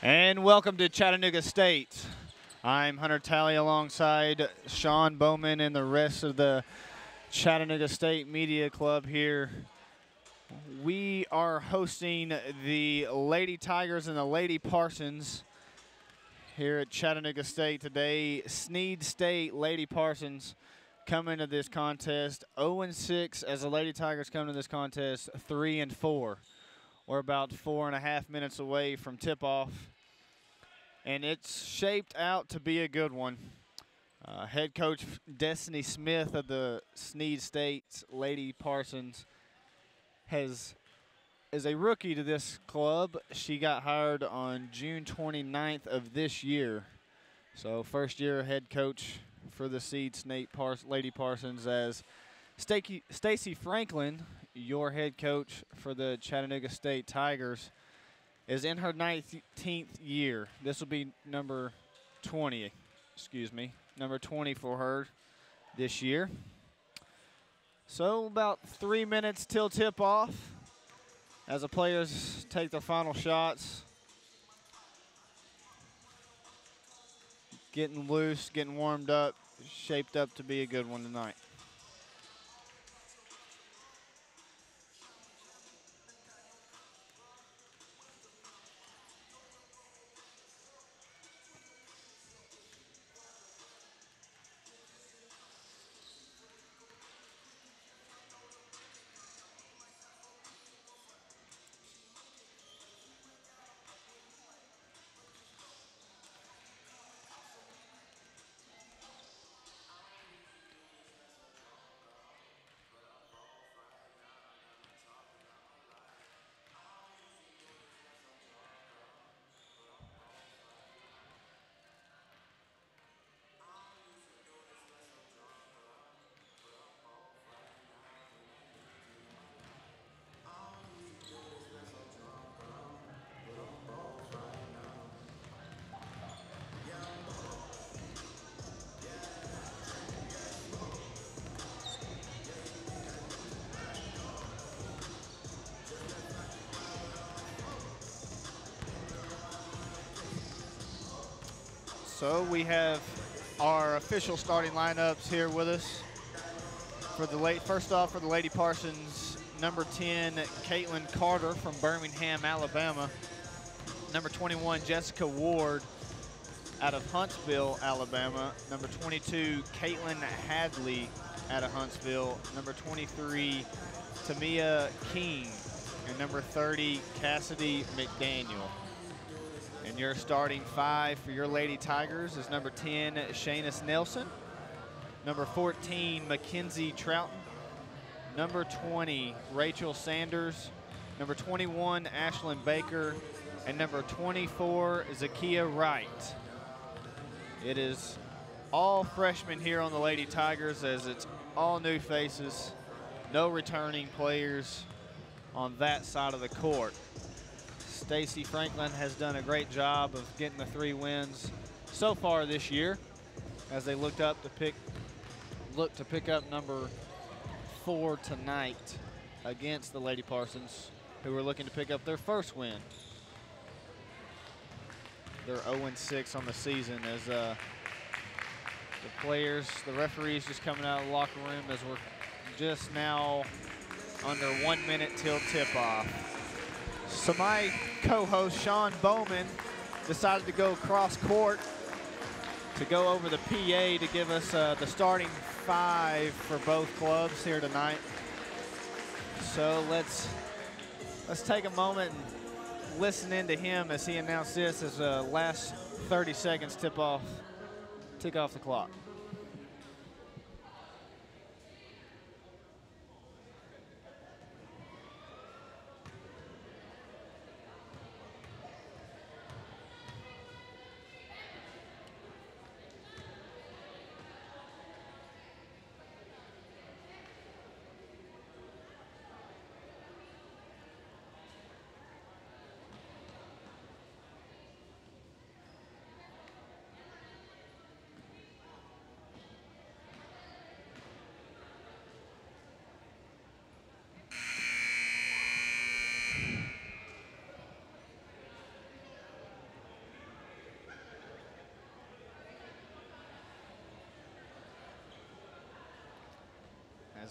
And welcome to Chattanooga State. I'm Hunter Talley alongside Sean Bowman and the rest of the Chattanooga State Media Club here. We are hosting the Lady Tigers and the Lady Parsons here at Chattanooga State today. Snead State Lady Parsons come into this contest 0-6 as the Lady Tigers come to this contest 3-4. We're about 4.5 minutes away from tip-off, and it's shaped out to be a good one. Head coach Destiny Smith of the Snead State Lady Parsons is a rookie to this club. She got hired on June 29th of this year. So first year head coach for the Snead State Lady Parsons, as Stacy Franklin, your head coach for the Chattanooga State Tigers, is in her 19th year. This will be number 20 for her this year. So about 3 minutes till tip-off as the players take their final shots. Getting loose, getting warmed up, shaped up to be a good one tonight. So we have our official starting lineups here with us. For the first off, for the Lady Parsons, number 10, Caitlin Carter from Birmingham, Alabama. Number 21, Jessica Ward out of Huntsville, Alabama. Number 22, Caitlin Hadley out of Huntsville. Number 23, Tamia King. And number 30, Cassidy McDaniel. And your starting five for your Lady Tigers is number 10, Shanice Nelson. Number 14, Mackenzie Troughton. Number 20, Rachel Sanders. Number 21, Ashlyn Baker. And number 24, Zakia Wright. It is all freshmen here on the Lady Tigers, as it's all new faces, no returning players on that side of the court. Stacy Franklin has done a great job of getting the 3 wins so far this year, as they look to pick up number 4 tonight against the Lady Parsons, who are looking to pick up their first win. They're 0-6 on the season, as the referees just coming out of the locker room, as we're just now under 1 minute till tip-off. So my co-host, Sean Bowman, decided to go cross court to go over the PA to give us the starting 5 for both clubs here tonight. So let's take a moment and listen in to him as he announced this as last 30 seconds tick off the clock.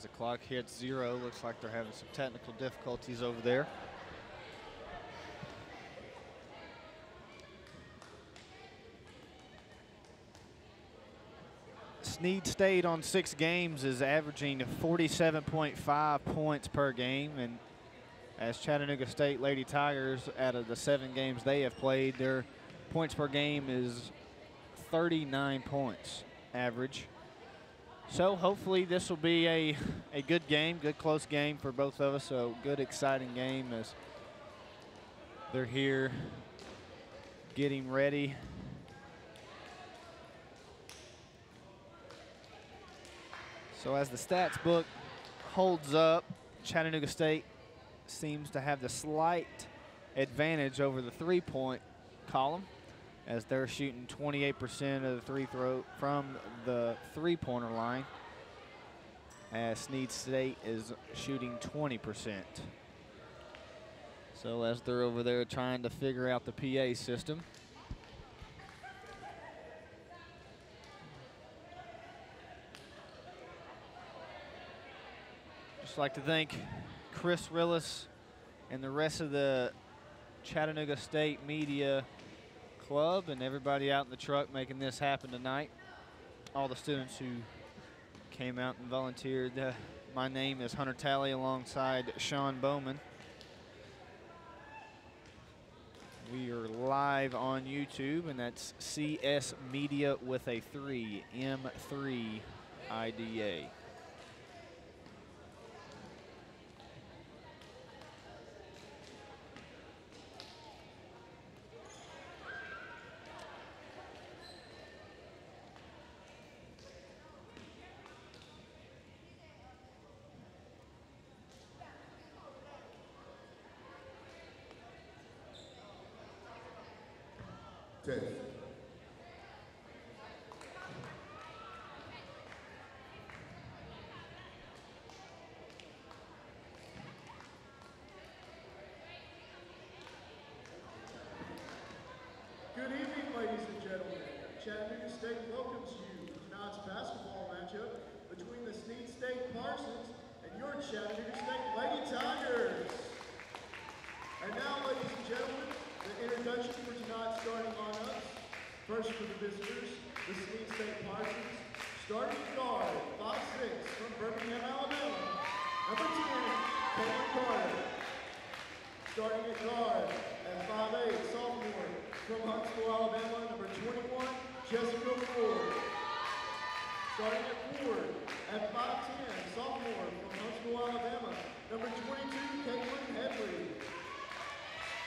As the clock hits 0, looks like they're having some technical difficulties over there. Snead State on 6 games is averaging 47.5 points per game, and as Chattanooga State Lady Tigers, out of the 7 games they have played, their points per game is 39 points average. So hopefully this will be a good game, good close game for both of us. So good, exciting game as they're here getting ready. So as the stats book holds up, Chattanooga State seems to have the slight advantage over the 3-point column, as they're shooting 28% of the free throw from the 3-pointer line, as Snead State is shooting 20%. So as they're over there trying to figure out the PA system. Just like to thank Chris Rillis and the rest of the Chattanooga State media club and everybody out in the truck making this happen tonight. All the students who came out and volunteered. My name is Hunter Talley alongside Sean Bowman. We are live on YouTube, and that's CS Media with a 3, M3 IDA. Test. Good evening, ladies and gentlemen. Chattanooga State welcomes you to tonight's basketball matchup between the Snead State Parsons and your Chattanooga State Lady Tigers. And now, ladies and gentlemen, the introduction for tonight's starting lineups. First for the visitors, the Snead State Parsons. Starting guard, 5'6", from Birmingham, Alabama. Number 10, Caitlin Carter. Starting at guard, at 5'8", sophomore, from Huntsville, Alabama. Number 21, Jessica Ford. Starting at forward, at 5'10", sophomore, from Huntsville, Alabama. Number 22, Caitlin Headley.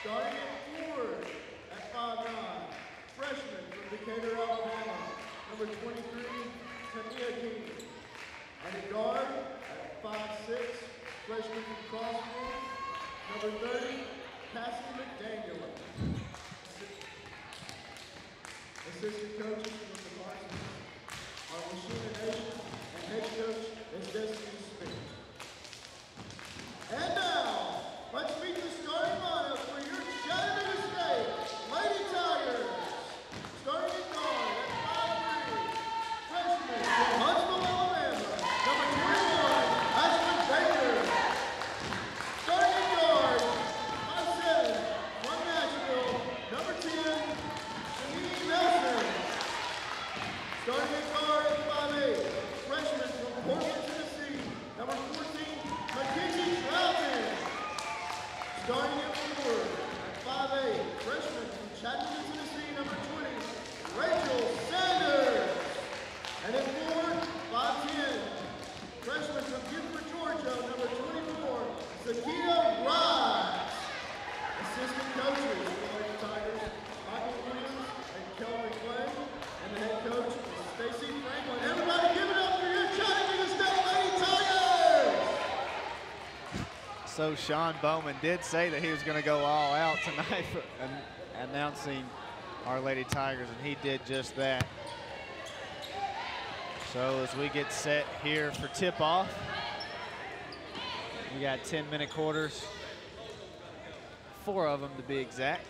Starting at forward, at 5'9", freshman from Decatur, Alabama, number 23, Tania King. And at guard, at 5'6", freshman from Crossville, number 30, Cassie McDaniel. Assistant coaches from the Parsons are Lashina Nation, and head coach is Destiny Smith. And now, let's meet the starting lineup for your Chattanooga State Lady Tigers. Starting at guard at 5'3", freshman from Huntsville, Alabama, number 21, Ashton Baker. Starting at guard, 5'7", from Nashville, number 10, Snead Nelson. Starting at guard at 5'8", freshman from Portland, Tennessee, number 14, Mackenzie Trouton. Starting at forward, at 5'8", freshman from Chattanooga, Tennessee, number 20, Rachel Sanders. And at forward, 5'10", freshman from Gifford, Georgia, number 24, Zakia Rice. Assistant coaches for the Lady Tigers, Michael Williams and Kelvin Clay. And the head coach is Stacy Franklin. Everybody give it up for your Chattanooga State Lady Tigers! So Sean Bowman did say that he was going to go all out tonight for announcing our Lady Tigers, and he did just that. So as we get set here for tip-off, we got 10-minute quarters, 4 of them to be exact.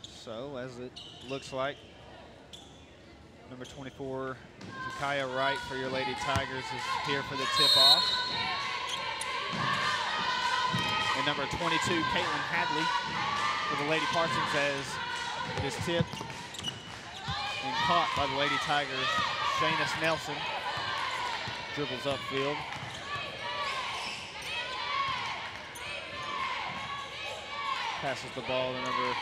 So as it looks like, Number 24, Zakaya Wright for your Lady Tigers is here for the tip-off. And number 22, Caitlin Hadley for the Lady Parsons as it is tipped and caught by the Lady Tigers. Shayna Nelson dribbles upfield. Passes the ball to number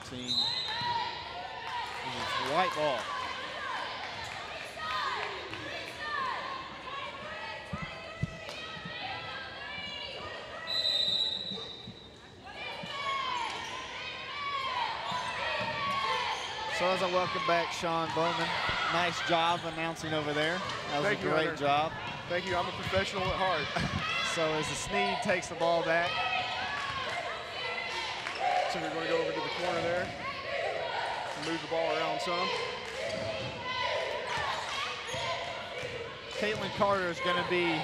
14. It's white ball. So as I welcome back Sean Bowman, nice job announcing over there. That was a great job. Thank you, I'm a professional at heart. So as the Snead takes the ball back. So we're going to go over to the corner there, move the ball around some. Caitlin Carter is going to be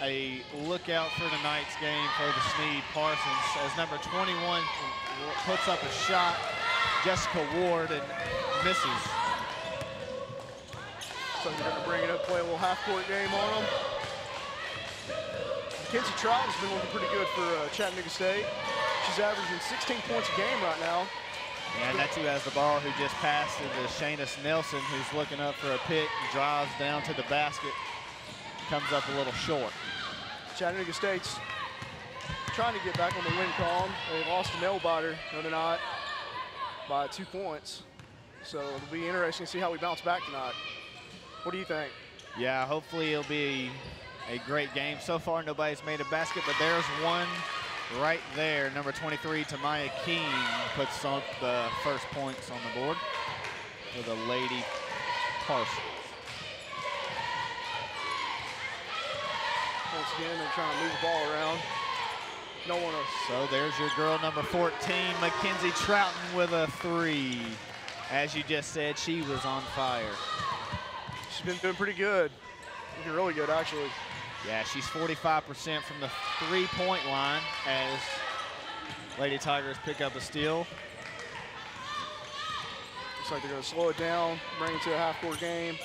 a lookout for tonight's game for the Snead Parsons as number 21 puts up a shot. Jessica Ward and misses. So they're going to bring it up, play a little half-court game on them. Mackenzie Trout has been looking pretty good for Chattanooga State. She's averaging 16 points a game right now. Yeah, and that's who has the ball, who just passed it to Shayna Nelson, who's looking up for a pick, drives down to the basket, comes up a little short. Chattanooga State's trying to get back on the win column. They lost to nail-biter the other night by 2 points. So it'll be interesting to see how we bounce back tonight. What do you think? Yeah, hopefully it'll be a great game. So far, nobody's made a basket, but there's one right there. Number 23, Tamaya King, puts on the first points on the board for the Lady Parsons. Once again, they're trying to move the ball around. No one else. So there's your girl, number 14, Mackenzie Troughton with a 3. As you just said, she was on fire. She's been doing pretty good. Looking really good, actually. Yeah, she's 45% from the three-point line as Lady Tigers pick up a steal. Looks like they're going to slow it down, bring it to a half-court game.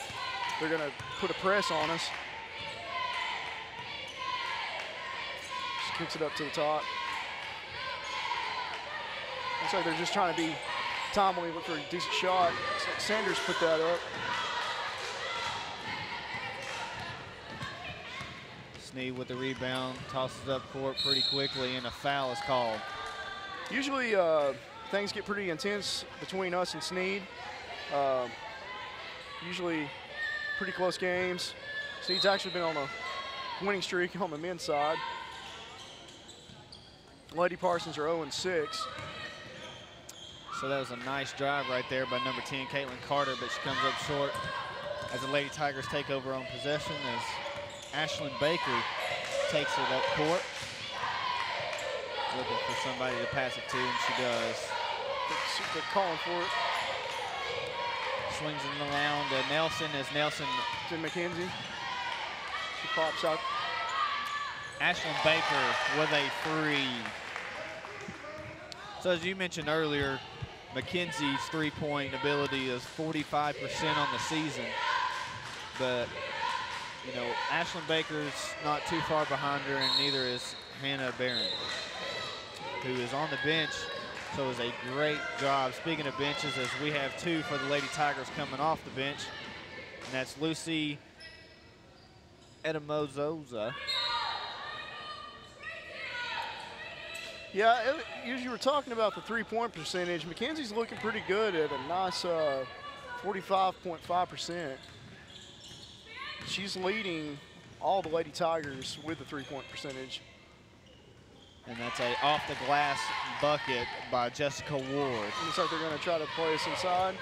They're going to put a press on us. She kicks it up to the top. Looks like they're just trying to be timely, look for a decent shot. Looks like Sanders put that up. Snead with the rebound, tosses up court pretty quickly, and a foul is called. Usually things get pretty intense between us and Snead. Usually pretty close games. Snead's actually been on a winning streak on the men's side. Lady Parsons are 0-6. So that was a nice drive right there by number 10, Caitlin Carter, but she comes up short as the Lady Tigers take over on possession as Ashlyn Baker takes it up court. Looking for somebody to pass it to, and she does. They're calling for it. Swings it around to Nelson as Nelson. To McKenzie. She pops out. Ashlyn Baker with a 3. So as you mentioned earlier, McKenzie's three-point ability is 45% on the season. But, you know, Ashlyn Baker's not too far behind her, and neither is Hannah Barron, who is on the bench. So it was a great job. Speaking of benches, as we have 2 for the Lady Tigers coming off the bench, and that's Lucy Edamozoza. Yeah, as you were talking about the three-point percentage, McKenzie's looking pretty good at a nice 45.5%. She's leading all the Lady Tigers with the three-point percentage. And that's a off-the-glass bucket by Jessica Ward. Looks like they're going to try to play us inside.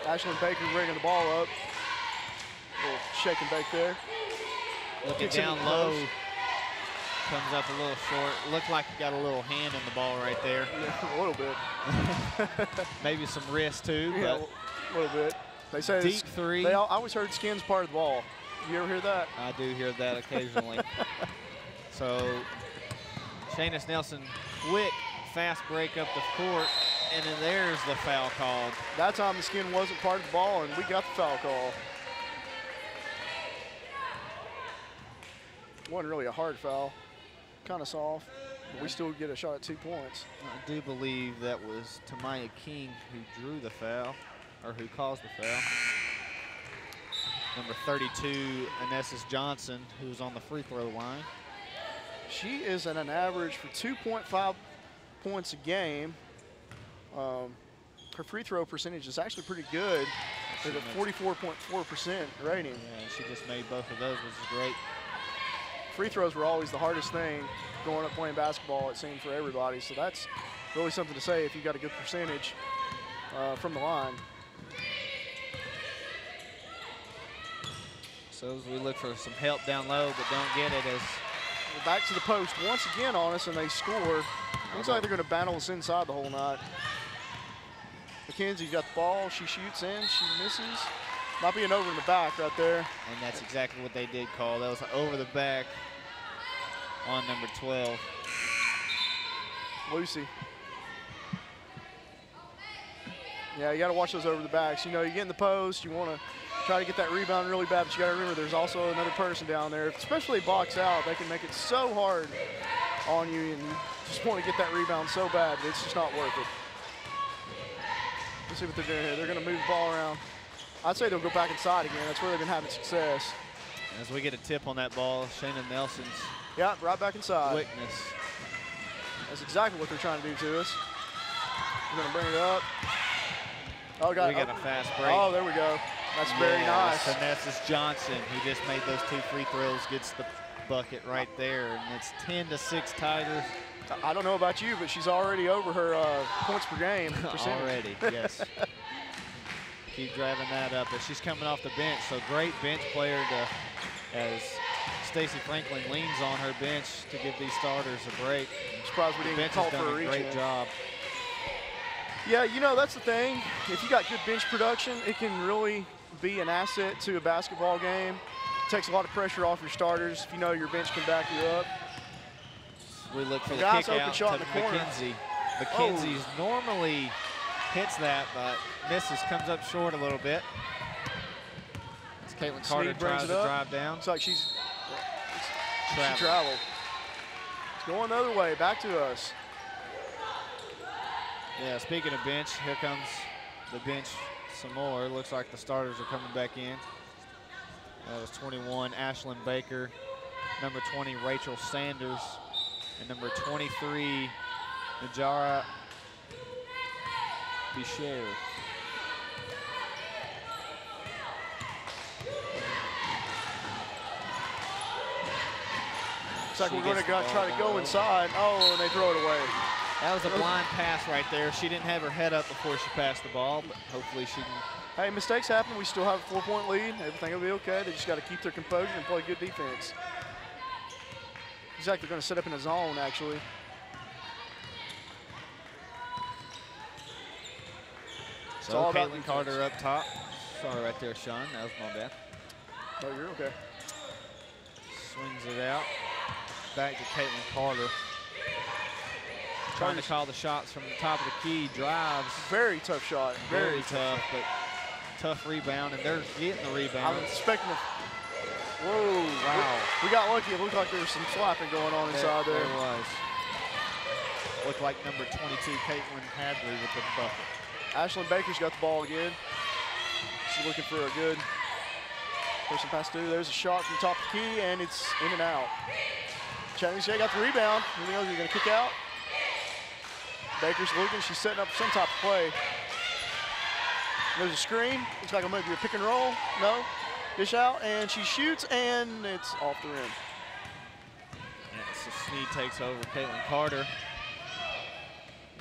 Ashlyn Baker bringing the ball up. A little shake and bake there. Looking down low, comes up a little short. Looked like he got a little hand in the ball right there. Yeah, a little bit. Maybe some wrist too. Yeah, but a little bit. They say deep 3. I always heard skin's part of the ball. You ever hear that? I do hear that occasionally. So Shayna Nelson, quick, fast break up the court, and then there's the foul called. That time the skin wasn't part of the ball, and we got the foul call. Wasn't really a hard foul, kind of soft, but we still get a shot at 2 points. I do believe that was Tamaya King who drew the foul, or who caused the foul. Number 32, Anessis Johnson, who's on the free throw line. She is at an average for 2.5 points a game. Her free throw percentage is actually pretty good. With a 44.4% rating. Yeah, and she just made both of those, which is great. Free throws were always the hardest thing growing up playing basketball, it seemed, for everybody. So that's really something to say if you got a good percentage from the line. So as we look for some help down low, but don't get it as we're back to the post once again on us, and they score. Looks like they're going to battle us inside the whole night. McKenzie's got the ball. She shoots in. She misses. Might be an over in the back right there. And that's exactly what they did call. That was over the back on number 12. Lucy. Yeah, you got to watch those over the backs. You know, you get in the post, you want to try to get that rebound really bad, but you got to remember there's also another person down there. Especially box out, they can make it so hard on you, and you just want to get that rebound so bad, but it's just not worth it. Let's see what they're doing here. They're going to move the ball around. I'd say they'll go back inside again. That's where they've been having success. As we get a tip on that ball, Shayna Nelson's yeah, right back inside. quickness. That's exactly what they're trying to do to us. We're going to bring it up. Oh, We got a fast break. Oh, there we go. That's very nice. Anessis Johnson, who just made those 2 free throws, gets the bucket right there, and it's 10-6 Tigers. I don't know about you, but she's already over her points per game percentage. Already, yes. Keep driving that up, but she's coming off the bench, so great bench player as Stacey Franklin leans on her bench to give these starters a break. I'm surprised we didn't call for a reach. Great job. Yeah, you know, that's the thing. If you got good bench production, it can really be an asset to a basketball game. It takes a lot of pressure off your starters if you know your bench can back you up. We look for the Guys, kick open out shot to in the corner. McKenzie. McKenzie's normally hits that, but misses, comes up short a little bit. As Caitlin Carter Snead tries brings to it up. drive down. Looks like she Travel. traveled. It's going the other way, back to us. Yeah, speaking of bench, here comes the bench some more. Looks like the starters are coming back in. That was 21, Ashlyn Baker. Number 20, Rachel Sanders. And number 23, Najara Bichir. Looks like we're going to try to go inside. Oh, and they throw it away. That was a blind pass right there. She didn't have her head up before she passed the ball, but hopefully she can. Hey, mistakes happen. We still have a 4-point lead. Everything will be okay. They just got to keep their composure and play good defense. Looks like they're going to set up in a zone, actually. So Caitlin Carter up top. Sorry right there, Sean. That was my bad. Oh, you're okay. Swings it out. Back to Caitlin Carter. Trying to call the shots from the top of the key. Drives. Very tough shot. Very tough, but tough rebound, and they're getting the rebound. I was expecting a. Whoa. Wow. We got lucky. It looked like there was some slapping going on inside there. There was. Looked like number 22, Caitlin Hadley, with the bucket. Ashlyn Baker's got the ball again. She's looking for a good person pass through. There's a shot from the top of the key, and it's in and out. Chattanooga got the rebound. Who knows? You're going to kick out. Baker's looking. She's setting up some type of play. There's a screen. Looks like maybe a pick and roll. No. Dish out, and she shoots, and it's off the rim. Yeah, so Snead takes over Caitlin Carter.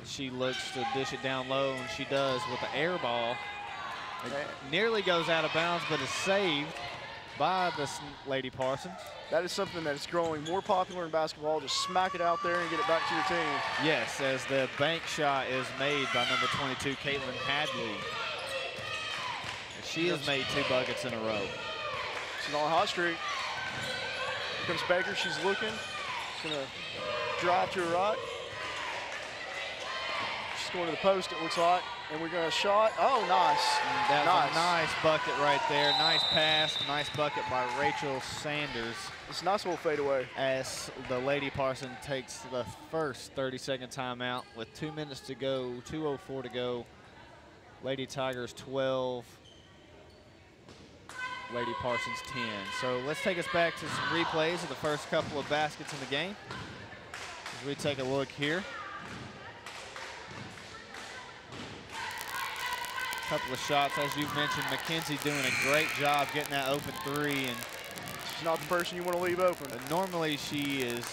She looks to dish it down low, and she does with the air ball. It nearly goes out of bounds, but is saved by the Lady Parsons. That is something that is growing more popular in basketball. Just smack it out there and get it back to your team. Yes, as the bank shot is made by number 22, Caitlin Hadley. She has made 2 buckets in a row. She's on a hot streak. Here comes Baker. She's looking. She's going to drive to her right. She's going to the post, it looks like. And we're going to shot. Oh, nice. That's a nice bucket right there. Nice pass, nice bucket by Rachel Sanders. It's a nice little fadeaway. As the Lady Parsons takes the first 30-second timeout with 2 minutes to go, 2:04 to go. Lady Tigers 12, Lady Parsons 10. So let's take us back to some replays of the first couple of baskets in the game. As we take a look here. Couple of shots, as you've mentioned, McKenzie doing a great job getting that open three, and she's not the person you want to leave open. Normally she is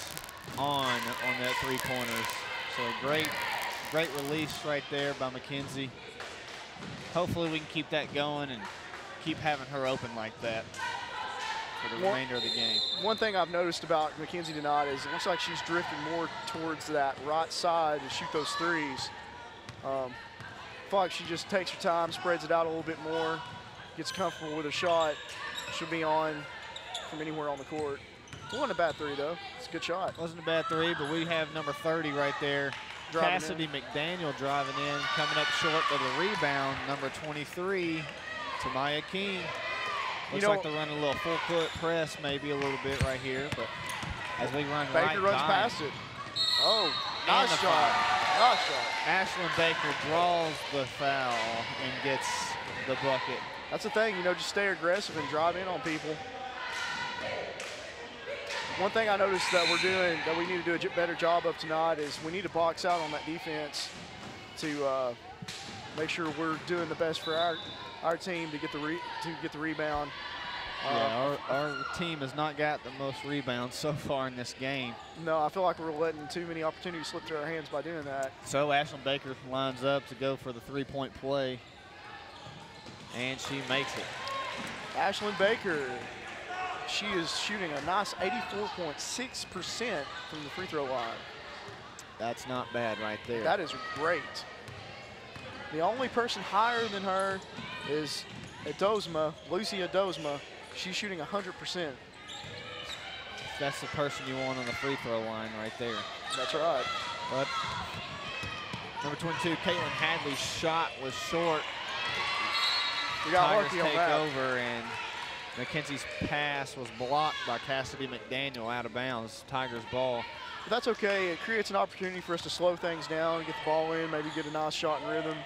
on that three-pointers. So great release right there by McKenzie. Hopefully we can keep that going and keep having her open like that for the remainder of the game. One thing I've noticed about McKenzie tonight is it looks like she's drifting more towards that right side to shoot those threes. I feel like she just takes her time, spreads it out a little bit more, gets comfortable with a shot. She'll be on from anywhere on the court. It wasn't a bad three, though. It's a good shot. Wasn't a bad three, but we have number 30 right there. Driving Cassidy McDaniel driving in, coming up short with a rebound. Number 23, Tamaya King. Looks like they're running a little full-court press, maybe a little bit right here, but as we run Baker right runs by past it. Oh, nice shot. Nice shot. Ashlyn Baker draws the foul and gets the bucket. That's the thing, just stay aggressive and drive in on people. One thing I noticed that we're doing, that we need to do a better job of tonight, is we need to box out on that defense to make sure we're doing the best for our team to get the rebound. Yeah, our team has not got the most rebounds so far in this game. No, I feel like we're letting too many opportunities slip through our hands by doing that. So Ashlyn Baker lines up to go for the three-point play, and she makes it. Ashlyn Baker, she is shooting a nice 84.6% from the free throw line. That's not bad right there. That is great. The only person higher than her is Lucy Adozma. She's shooting 100%. That's the person you want on the free throw line right there. That's right. But number 22, Caitlin Hadley's shot was short. We got Tigers lucky on take that. over, and McKenzie's pass was blocked by Cassidy McDaniel out of bounds. Tigers ball. But that's okay. It creates an opportunity for us to slow things down, get the ball in, maybe get a nice shot in rhythm.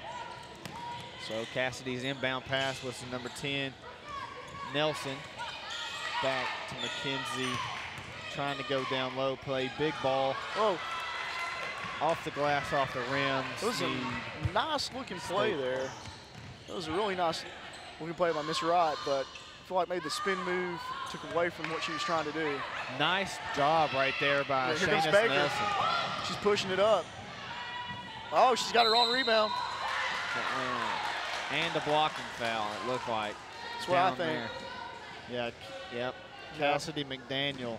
So Cassidy's inbound pass was to number 10, Nelson. Back to McKenzie, trying to go down low, play big ball. Oh, off the glass, off the rim. it was a nice looking play there. That was a really nice looking play by Miss Wright, but I feel like maybe the spin move took away from what she was trying to do. Nice job right there by Here comes Shayna Baker. Nelson. She's pushing it up. Oh, she's got her own rebound. And a blocking foul, it looked like. That's what I think. There. Yeah, yep. Cassidy McDaniel.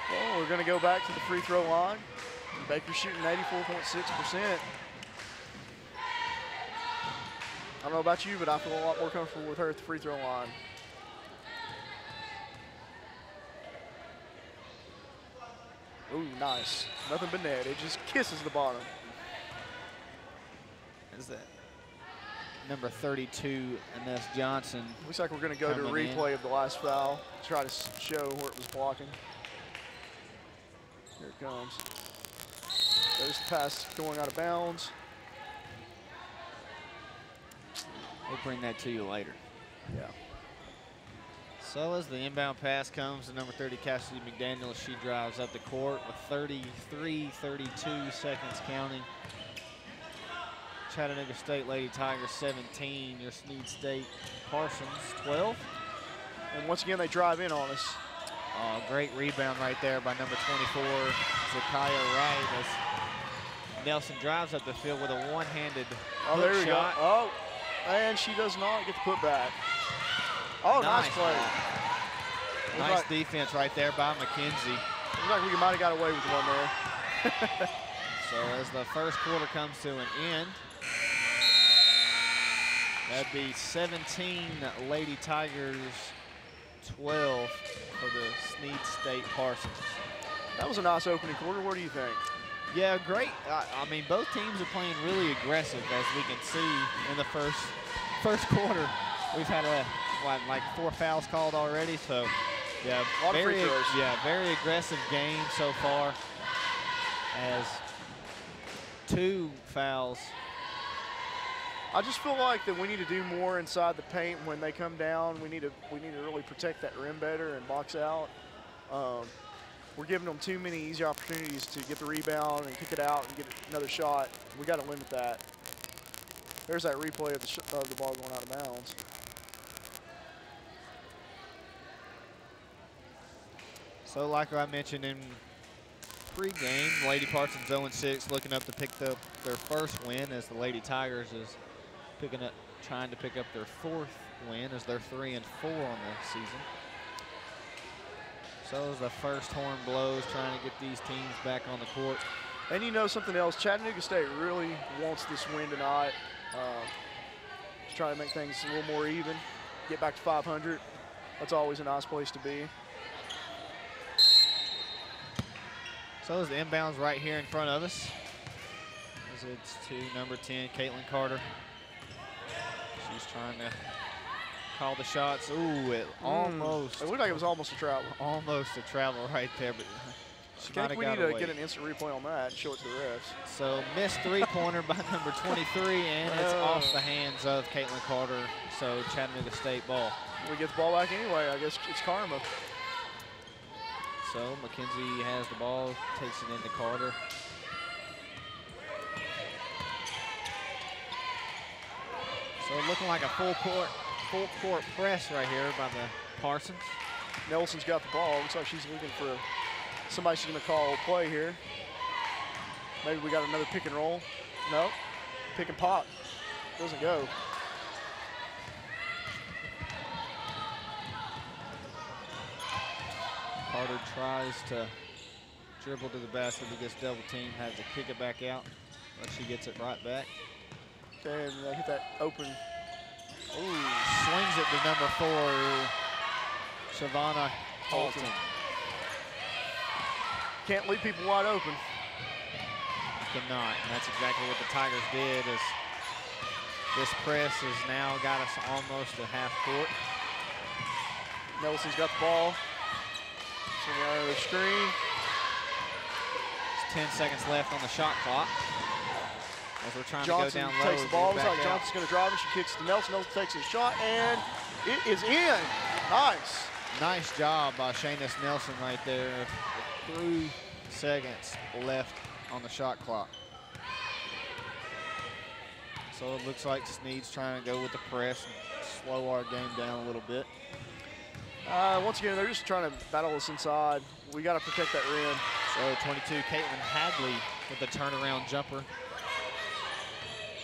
Well, we're going to go back to the free throw line. Baker's shooting 84.6%. I don't know about you, but I feel a lot more comfortable with her at the free throw line. Ooh, nice. Nothing but net. It just kisses the bottom. Is that number 32, Ines Johnson? Looks like we're going to go to a replay of the last foul, try to show where it was blocking. Here it comes. There's the pass going out of bounds. We'll bring that to you later. Yeah. So as the inbound pass comes to number 30, Cassidy McDaniel, she drives up the court with 32 seconds counting. Chattanooga State Lady Tigers 17, your Snead State Parsons 12. And once again, they drive in on us. Great rebound right there by number 24, Zakaya Wright, as Nelson drives up the field with a one-handed there we shot. go. Oh, and she does not get the putback. Oh, nice play. Nice defense right there by McKenzie. Looks like we might have got away with one there. So as the first quarter comes to an end, that'd be 17 Lady Tigers, 12 for the Snead State Parsons. That was a nice opening quarter. What do you think? Yeah, great. I mean, both teams are playing really aggressive, as we can see in the first quarter. We've had like 4 fouls called already, so yeah, a lot of free throws. Very aggressive game so far. As 2 fouls. I just feel like that we need to do more inside the paint when they come down. We need to really protect that rim better and box out. We're giving them too many easy opportunities to get the rebound and kick it out and get another shot. We got to limit that. There's that replay of the ball going out of bounds. So like I mentioned in pre-game, Lady Parsons 0-6, looking up to pick up their first win, as the Lady Tigers is trying to pick up their 4th win, as they're 3-4 on the season. So as the first horn blows, trying to get these teams back on the court. And you know something else, Chattanooga State really wants this win tonight. Just trying to make things a little more even, get back to 500. That's always a nice place to be. So is the inbounds right here in front of us. As it's to number 10, Caitlin Carter. She's trying to call the shots. Ooh, it almost. It looked like it was almost a travel. Almost a travel right there, but she might have we got need away. to get an instant replay on that and show it to the refs. So missed 3-pointer by number 23, and it's off the hands of Caitlin Carter. So Chattanooga State ball. We get the ball back anyway. I guess it's karma. So McKenzie has the ball, takes it into Carter. So looking like a full court press right here by the Parsons. Nelson's got the ball. Looks like she's looking for somebody she's going to call play here. Maybe we got another pick and roll. No, pick and pop. Doesn't go. Carter tries to dribble to the basket, but gets double teamed, has to kick it back out, but she gets it right back. Okay, and they hit that open. Ooh, swings it to number 4, Shavonna Halton. Can't leave people wide open. Cannot, and that's exactly what the Tigers did. As this press has now got us almost at half court. Nelson's got the ball. So we are on the screen. There's 10 seconds left on the shot clock. As we're trying Johnson to go down low. takes the ball. Looks like out. Johnson's going to drive it. She kicks to Nelson. Nelson takes his shot, and it is in. Nice. Nice job by Shayna's Nelson right there. 3 seconds left on the shot clock. So it looks like Snead's trying to go with the press and slow our game down a little bit. Once again, they're just trying to battle us inside. We got to protect that rim. So 22, Caitlin Hadley with the turnaround jumper.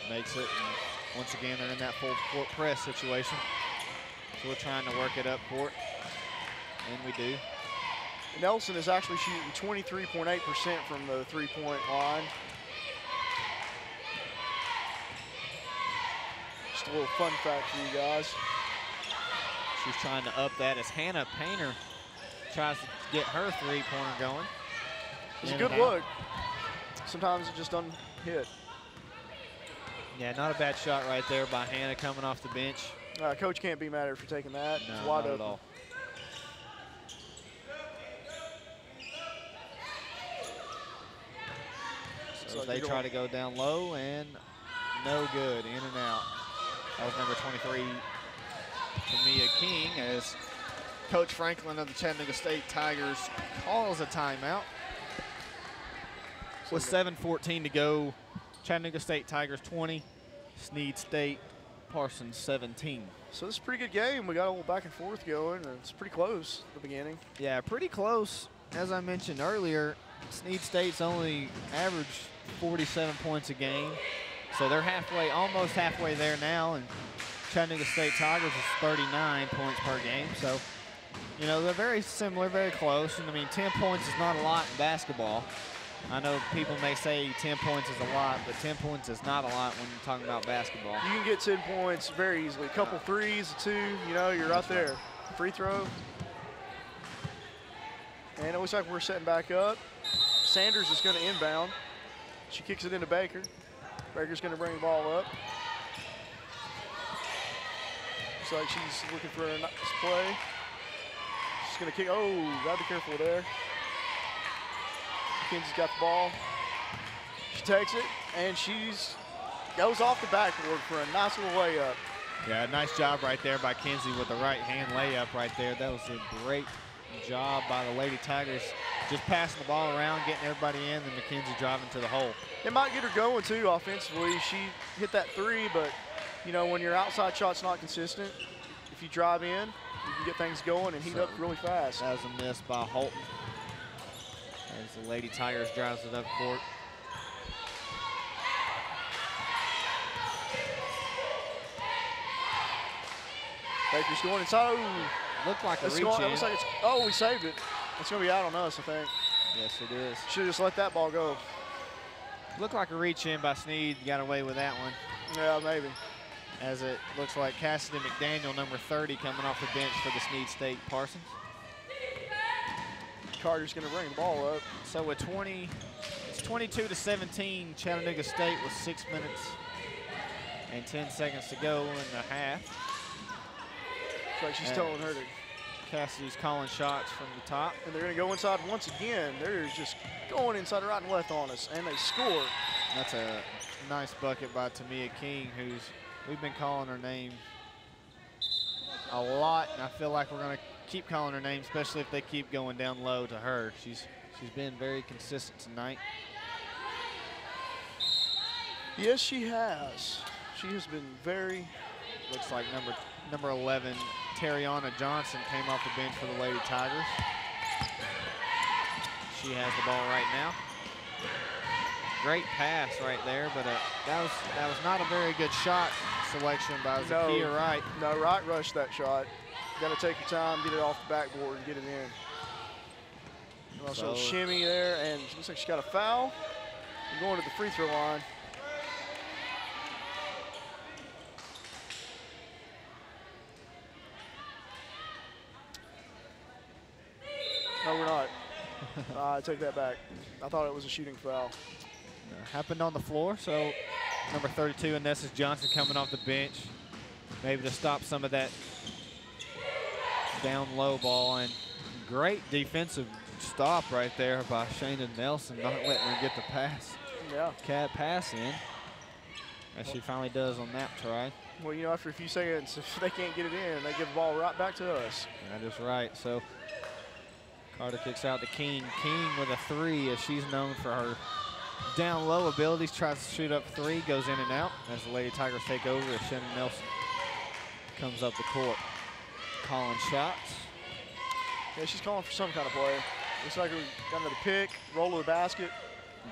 Makes it, and once again, they're in that full court press situation. So we're trying to work it up court, and we do. Nelson is actually shooting 23.8% from the three-point line. Just a little fun fact for you guys. She's trying to up that as Hannah Painter tries to get her three-pointer going. It's a good look. Sometimes it just doesn't hit. Yeah, not a bad shot right there by Hannah coming off the bench. Coach can't be mad at her for taking that. No, it's wide not open. at all. So they try to go down low, and no good, in and out. That was number 23, Tamia King, as Coach Franklin of the Chattanooga State Tigers calls a timeout. With 7:14 to go, Chattanooga State Tigers 20, Snead State Parsons 17. So this is a pretty good game. We got a little back and forth going, and it's pretty close at the beginning. Yeah, pretty close. As I mentioned earlier, Snead State's only averaged 47 points a game. So they're halfway, almost halfway there now, and Chattanooga State Tigers is 39 points per game. So, you know, they're very similar, very close. And I mean, 10 points is not a lot in basketball. I know people may say 10 points is a lot, but 10 points is not a lot when you're talking about basketball. You can get 10 points very easily. A couple threes, 2, you know, you're right there. Free throw. And it looks like we're setting back up. Sanders is going to inbound. She kicks it into Baker. Baker's going to bring the ball up. Looks like she's looking for a nice play. She's going to kick. Oh, got to be careful there. Mackenzie's got the ball. She takes it, and she's goes off the backboard for a nice little layup. Yeah, nice job right there by Kinsey with the right-hand layup right there. That was a great job by the Lady Tigers, just passing the ball around, getting everybody in, and Mackenzie driving to the hole. It might get her going, too, offensively. She hit that three, but, you know, when your outside shot's not consistent, if you drive in, you can get things going and heat up really fast. That was a miss by Holton as the Lady Tigers drives it up court. Baker's going inside. Oh, looked like a reach in. Looks like it's, oh, we saved it. It's going to be out on us, I think. Yes, it is. Should have just let that ball go. Looked like a reach in by Snead. Got away with that one. Yeah, maybe. As it looks like Cassidy McDaniel, number 30, coming off the bench for the Snead State Parsons. Carter's going to bring the ball up. So with 20, it's 22-17, Chattanooga State with 6 minutes and 10 seconds to go in the half. It's like she's telling her to. Cassidy's calling shots from the top. And they're going to go inside once again. They're just going inside right and left on us, and they score. That's a nice bucket by Tamia King, who's, we've been calling her name a lot, and I feel like we're going to keep calling her name, especially if they keep going down low to her. She's been very consistent tonight. Yes, she has. She has been very. Looks like number 11, Terriana Johnson, came off the bench for the Lady Tigers. She has the ball right now. Great pass right there, but that was not a very good shot selection by Zakia Wright. No, Wright rushed that shot. Got to take your time, get it off the backboard, and get it in. And also shimmy there, and it looks like she got a foul. And going to the free throw line. No, we're not. I take that back. I thought it was a shooting foul. Happened on the floor, so number 32, Anessa Johnson, coming off the bench, maybe to stop some of that down low ball. And great defensive stop right there by Shayna Nelson, not letting her get the pass. Yeah. Cat pass in, as she finally does on that try. Well, you know, after a few seconds, if they can't get it in, they give the ball right back to us. That is right. So Carter kicks out to King. King with a three, as she's known for her down low abilities, tries to shoot up three, goes in and out as the Lady Tigers take over as Shannon Nelson comes up the court. Calling shots. Yeah, she's calling for some kind of play. Looks like we got another pick, roll to the basket.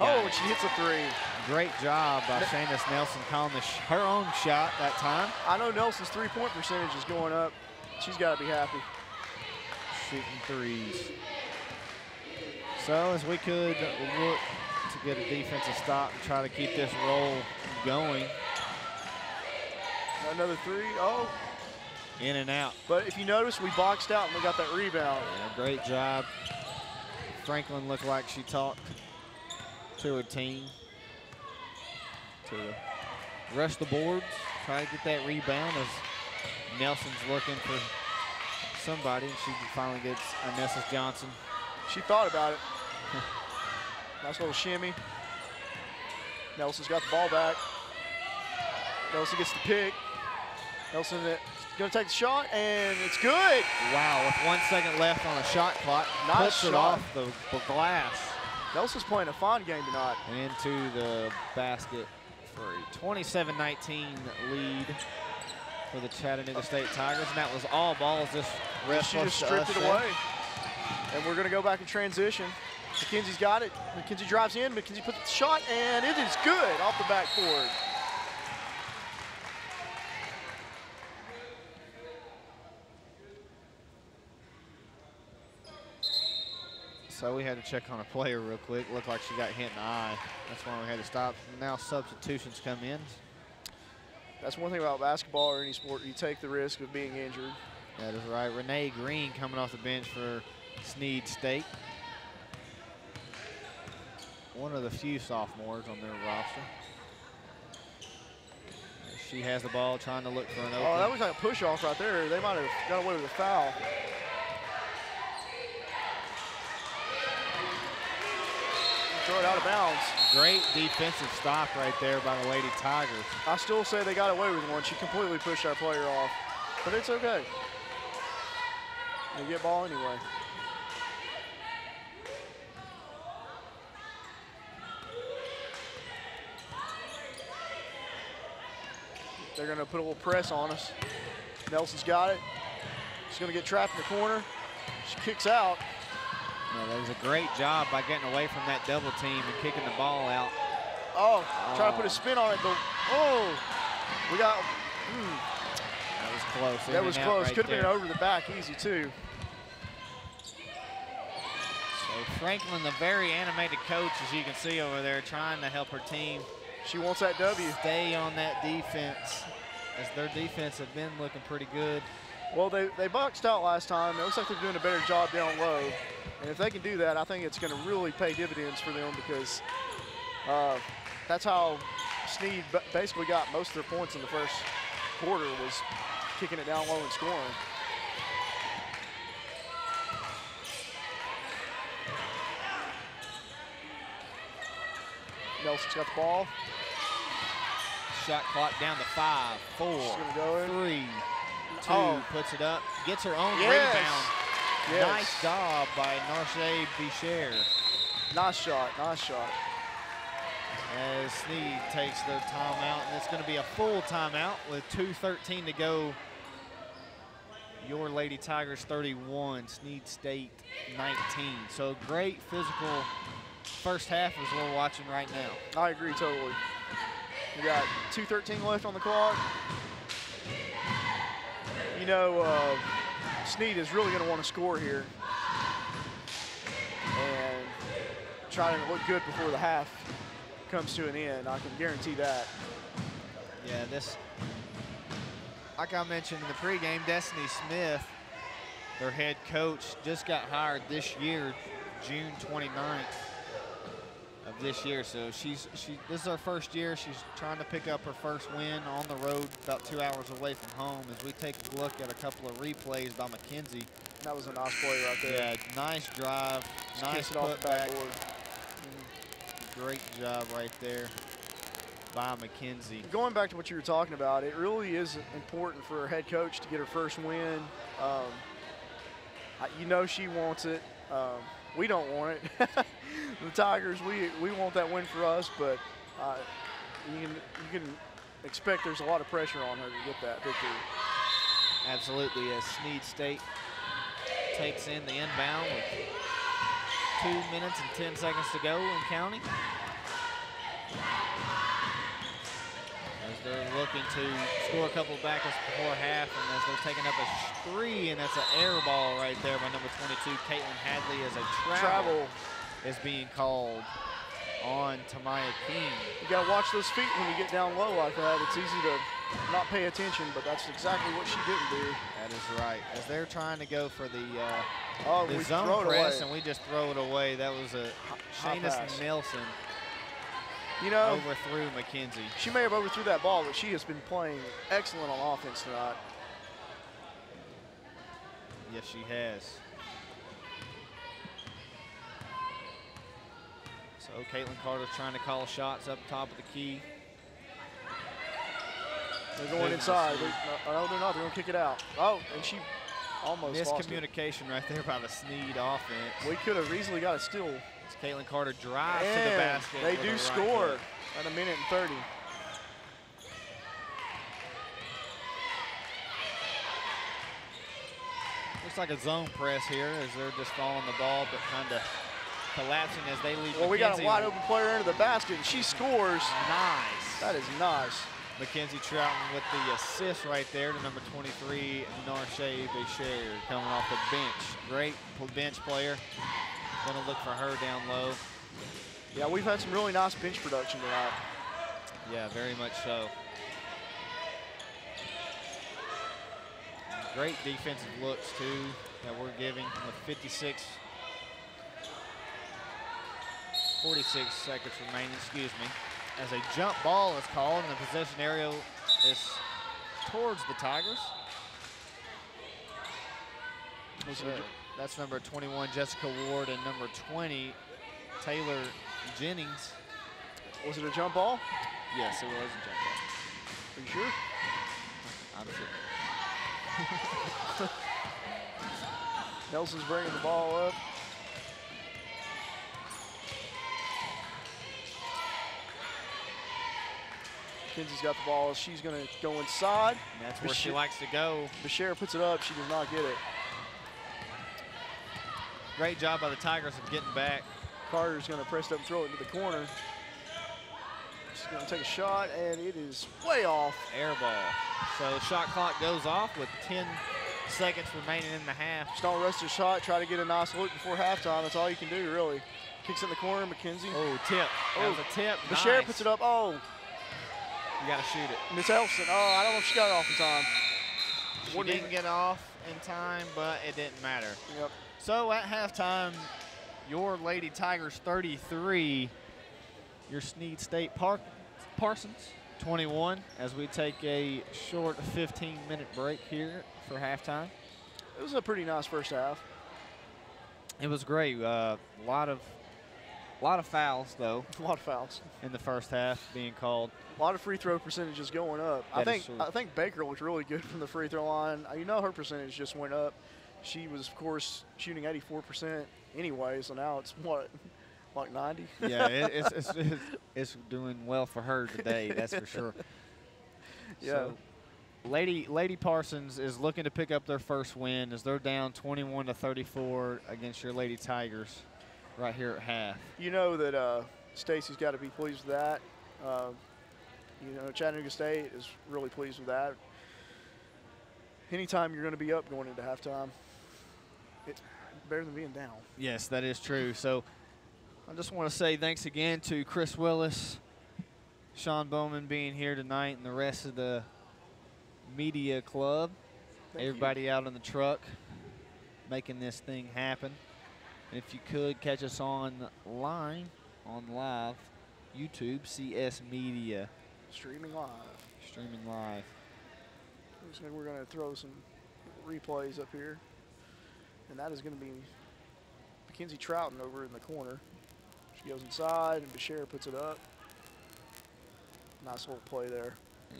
Oh, and she hits a three. Great job by Shayna Nelson calling her own shot that time. I know Nelson's three-point percentage is going up. She's got to be happy. Shooting threes. So as we could look to get a defensive stop and try to keep this roll going. Another three. Oh. In and out. But if you notice, we boxed out and we got that rebound. Yeah, great job. Franklin looked like she talked to her team to rush the boards, try to get that rebound as Nelson's looking for somebody, and she finally gets Anessa Johnson. She thought about it. Nice little shimmy. Nelson's got the ball back. Nelson gets the pick. Nelson going to take the shot, and it's good. Wow, with 1 second left on the shot clock, nice puts it off the glass. Nelson's playing a fine game tonight. Into the basket for a 27-19 lead for the Chattanooga State Tigers, and that was all balls. This ref she just stripped it away. And we're going to go back in transition. Mackenzie's got it. Mackenzie drives in. Mackenzie puts the shot, and it is good off the backboard. So we had to check on a player real quick. Looked like she got hit in the eye. That's why we had to stop. Now substitutions come in. That's one thing about basketball or any sport. You take the risk of being injured. That is right. Renee Green coming off the bench for Snead State. one of the few sophomores on their roster. She has the ball, trying to look for an open. Oh, that was like a push-off right there. They might have got away with a foul. Throw it out of bounds. Great defensive stop right there by the Lady Tigers. I still say they got away with one. She completely pushed our player off, but it's okay. They get ball anyway. They're going to put a little press on us. Nelson's got it. She's going to get trapped in the corner. She kicks out. Yeah, that was a great job by getting away from that double team and kicking the ball out. Oh, trying to put a spin on it. Oh, we got. That was close. That was close. Right Could have been there. over the back easy, too. So Franklin, the very animated coach, as you can see over there, trying to help her team. She wants that W. Stay on that defense, as their defense have been looking pretty good. Well, they boxed out last time. It looks like they're doing a better job down low. And if they can do that, I think it's going to really pay dividends for them, because that's how Snead basically got most of their points in the first quarter, was kicking it down low and scoring. Nelson's got the ball. Shot clock down to 5, 4, She's gonna go in. 3, 2, Oh. puts it up, gets her own Yes. rebound. Yes. Nice job by Narche Bichère. Nice shot, nice shot. As Snead takes their timeout, and it's going to be a full timeout with 2:13 to go. Your Lady Tigers 31, Snead State 19. So great physical first half as we're watching right now. I agree totally. We got 2:13 left on the clock. You know, Snead is really going to want to score here and try to look good before the half comes to an end. I can guarantee that. Yeah, this, like I mentioned in the pregame, Destiny Smith, their head coach, just got hired this year, June 29th of this year. So this is her first year. She's trying to pick up her first win on the road, about 2 hours away from home, as we take a look at a couple of replays by McKenzie. That was a nice play right there. Yeah, nice drive, Just nice kicks it off the putback. backboard. Great job right there by McKenzie. Going back to what you were talking about, it really is important for her head coach to get her first win. You know she wants it. We don't want it. The Tigers, we want that win for us, but you can expect there's a lot of pressure on her to get that victory. Absolutely, as Snead State takes in the inbound with 2 minutes and 10 seconds to go in counting. As they're looking to score a couple of backers before half, and as they're taking up a 3, and that's an air ball right there by number 22, Caitlin Hadley, as a travel is being called on Tamaya King. You gotta watch those feet when you get down low like that. It's easy to not pay attention, but that's exactly what she didn't do. That is right. As they're trying to go for the we zone throw it press, away. and we just throw it away. That was a High Shayna pass. Nelson You know, overthrew McKenzie. she may have overthrew that ball, but she has been playing excellent on offense tonight. Yes, she has. So Caitlin Carter's trying to call shots up top of the key. They're going inside. No, they're not. They're going to kick it out. Oh, and she almost lost it. Miscommunication right there by the Snead offense. We could have easily got a steal. As Caitlin Carter drives to the And basket. they with do a right score hook. at 1:30. Looks like a zone press here as they're just following the ball, but kind of collapsing as they leave. Well, we got a McKenzie wide open player into the basket, and she scores. Nice. That is nice. Mackenzie Trouton with the assist right there to number 23, Narche Bichère, coming off the bench. Great bench player. Going to look for her down low. Yeah, we've had some really nice bench production tonight. Yeah, very much so. Great defensive looks, too, that we're giving with 56. 46 seconds remaining, excuse me. As a jump ball is called and the possession area is towards the Tigers. That's number 21, Jessica Ward, and number 20, Taylor Jennings. Was it a jump ball? Yes, it was a jump ball. Are you sure? I'm sure. Nelson's bringing the ball up. Mackenzie's got the ball. She's going to go inside. And that's where she likes to go. Bashir puts it up. She does not get it. Great job by the Tigers of getting back. Carter's going to press it up and throw it into the corner. She's going to take a shot, and it is way off. Air ball. So the shot clock goes off with 10 seconds remaining in the half. Just don't rush the shot. Try to get a nice look before halftime. That's all you can do, really. Kicks in the corner, Mackenzie. Oh, tip. That was a tip. Bashir Nice. puts it up. Oh. You got to shoot it. Miss Elfson. Oh, I don't know if she got it off in time. She didn't get off in time, but it didn't matter. Yep. So at halftime, your Lady Tigers 33, your Snead State Parsons 21, as we take a short 15-minute break here for halftime. It was a pretty nice first half. It was great. A lot of fouls, though. A lot of fouls in the first half being called. A lot of free throw percentages going up. I think Baker looked really good from the free throw line. You know her percentage just went up. She was, of course, shooting 84% anyway, so now it's what, like 90? Yeah, it's doing well for her today, that's for sure. Yeah. So, Lady Parsons is looking to pick up their first win as they're down 21-34 against your Lady Tigers right here at half. You know that Stacy's got to be pleased with that. You know, Chattanooga State is really pleased with that. Anytime you're going to be up going into halftime, it's better than being down. Yes, that is true. So I just want to say thanks again to Chris Willis, Sean Bowman being here tonight, and the rest of the media club. Everybody out in the truck making this thing happen. And if you could catch us online, on live, YouTube, CS Media. Streaming live. Streaming live. We're going to throw some replays up here. And that is going to be Mackenzie Trouton over in the corner. She goes inside, and Bashir puts it up. Nice little play there.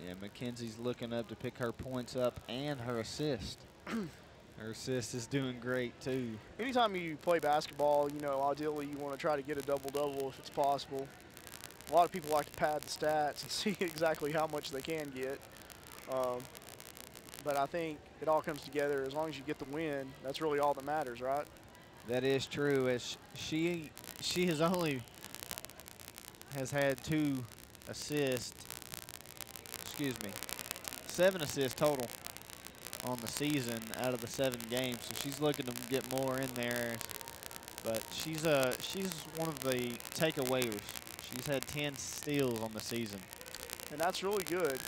Yeah, Mackenzie's looking up to pick her points up and her assist. Her assist is doing great, too. Anytime you play basketball, you know, ideally you want to try to get a double-double if it's possible. A lot of people like to pad the stats and see exactly how much they can get. But I think it all comes together. As long as you get the win, that's really all that matters, right? That is true. As she has had 2 assists, 7 assists total on the season out of the 7 games. So she's looking to get more in there. But she's one of the takeaways. She's had 10 steals on the season. And that's really good.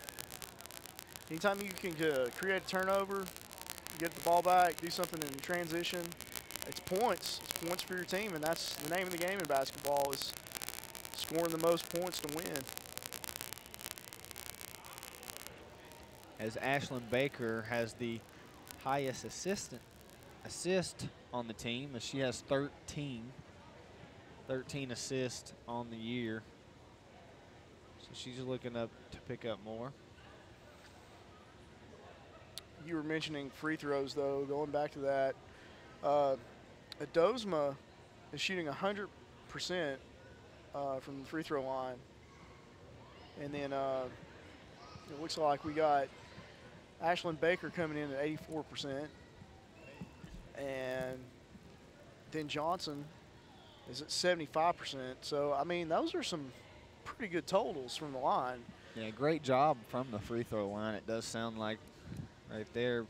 Anytime you can create a turnover, get the ball back, do something in transition, it's points. It's points for your team, and that's the name of the game in basketball is scoring the most points to win. As Ashlyn Baker has the highest assist on the team, as she has 13 assists on the year. So she's looking up to pick up more. You were mentioning free throws, though. Going back to that, Adosma is shooting 100% from the free throw line. And then it looks like we got Ashlyn Baker coming in at 84%. And then Johnson is at 75%. So, I mean, those are some pretty good totals from the line. Yeah, great job from the free throw line. It does sound like right there.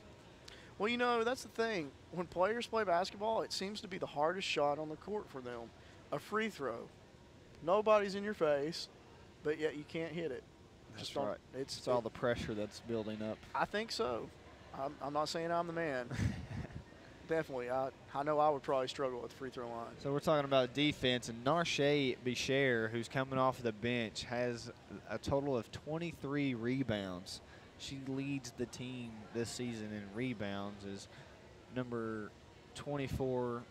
Well, you know, that's the thing. When players play basketball, it seems to be the hardest shot on the court for them. A free throw. Nobody's in your face, but yet you can't hit it. That's right. It's all the pressure that's building up. I think so. I'm not saying I'm the man. Definitely. I know I would probably struggle with the free throw line. So we're talking about defense, and Narshay Bichère, who's coming off the bench, has a total of 23 rebounds. She leads the team this season in rebounds. Is number 24,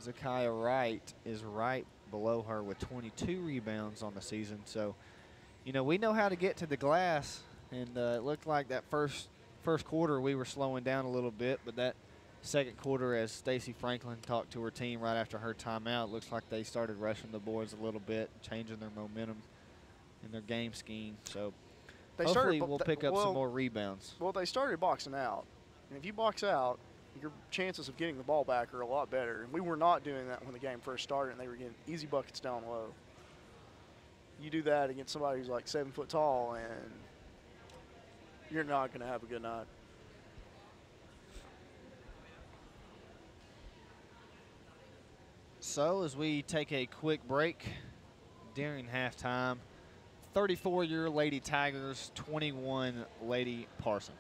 Zakiya Wright, is right below her with 22 rebounds on the season. So, you know, we know how to get to the glass, and it looked like that first quarter we were slowing down a little bit, but that second quarter, as Stacey Franklin talked to her team right after her timeout, looks like they started rushing the boards a little bit, changing their momentum in their game scheme. So hopefully we'll pick up some more rebounds. Well, they started boxing out. And if you box out, your chances of getting the ball back are a lot better. And we were not doing that when the game first started, and they were getting easy buckets down low. You do that against somebody who's like 7 foot tall, and you're not going to have a good night. So as we take a quick break during halftime, 34-year Lady Tigers, 21 Lady Parsons.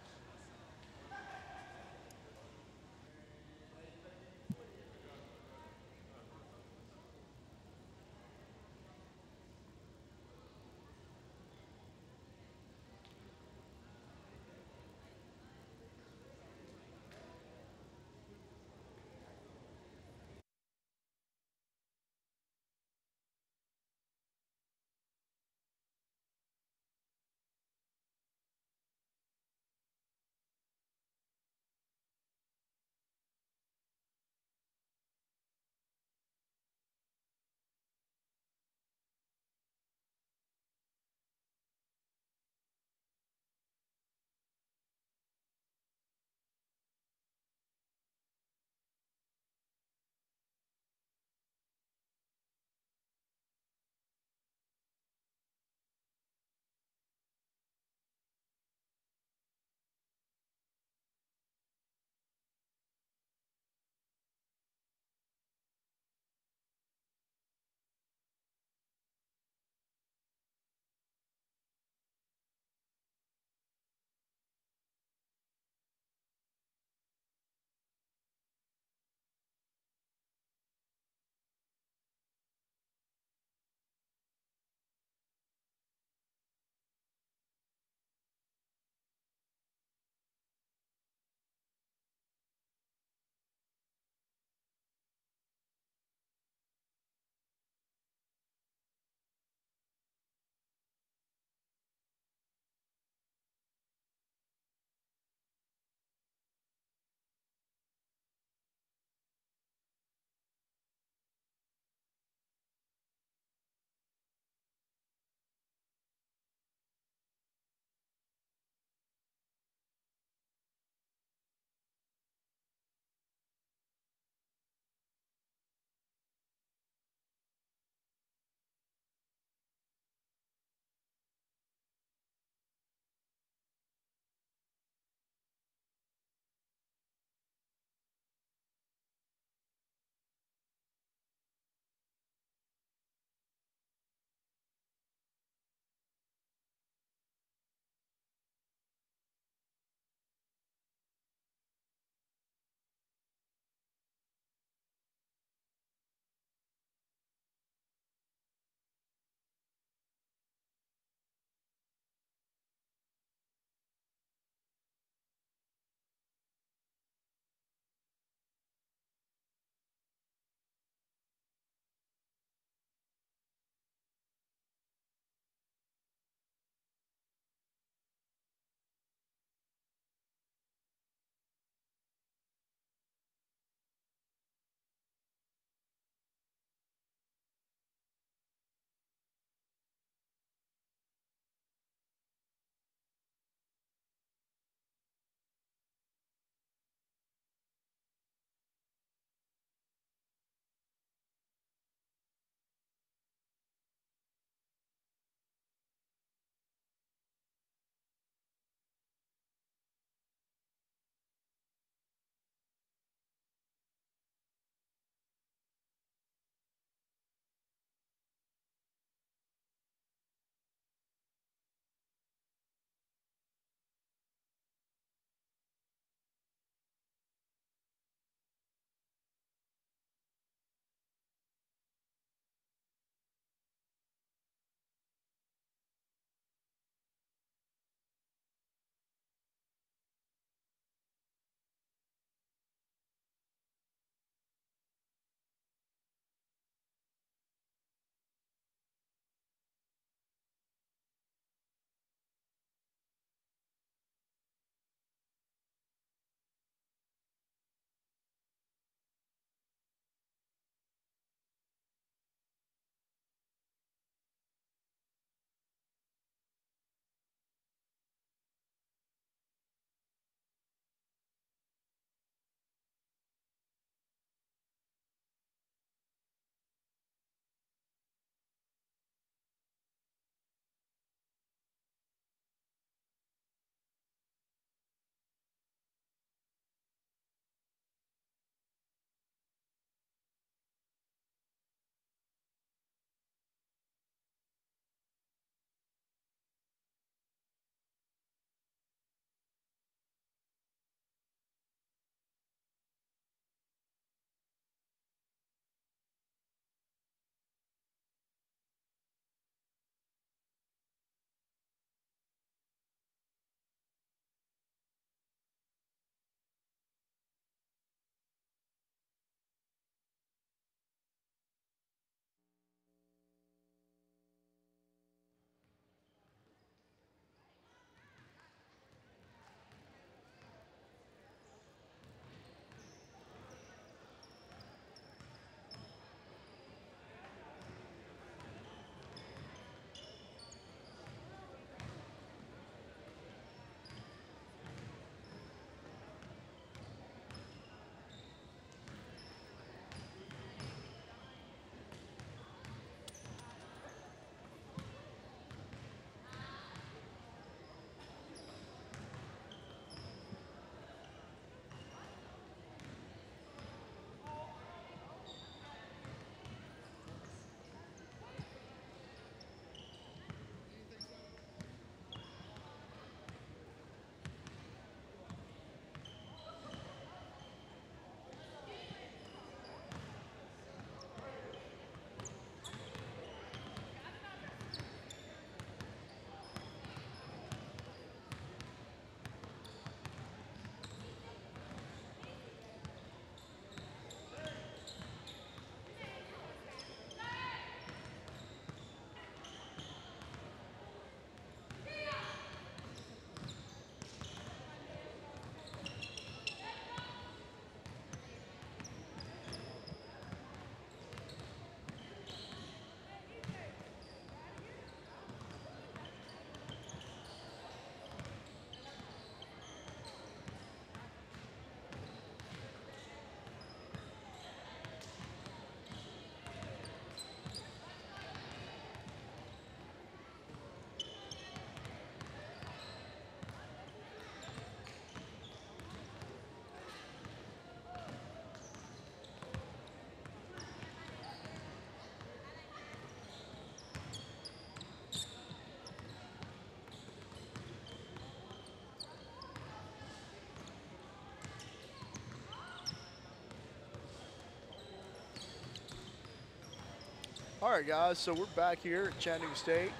All right, guys, so we're back here at Chattanooga State.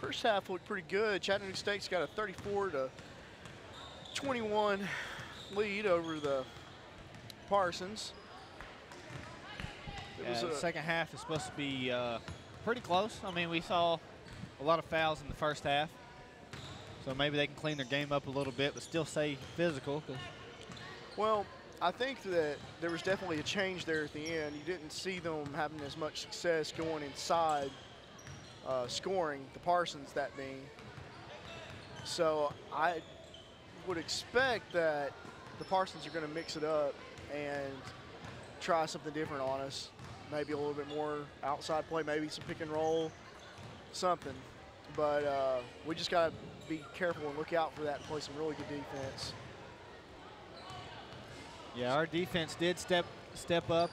First half looked pretty good. Chattanooga State's got a 34-21 lead over the Parsons. The second half is supposed to be pretty close. I mean, we saw a lot of fouls in the first half, so maybe they can clean their game up a little bit, but still stay physical. Well, I think that there was definitely a change there at the end. You didn't see them having as much success going inside, scoring, the Parsons that being. So I would expect that the Parsons are going to mix it up and try something different on us. Maybe a little bit more outside play, maybe some pick and roll, something. But we just got to be careful and look out for that and play some really good defense. Yeah, our defense did step up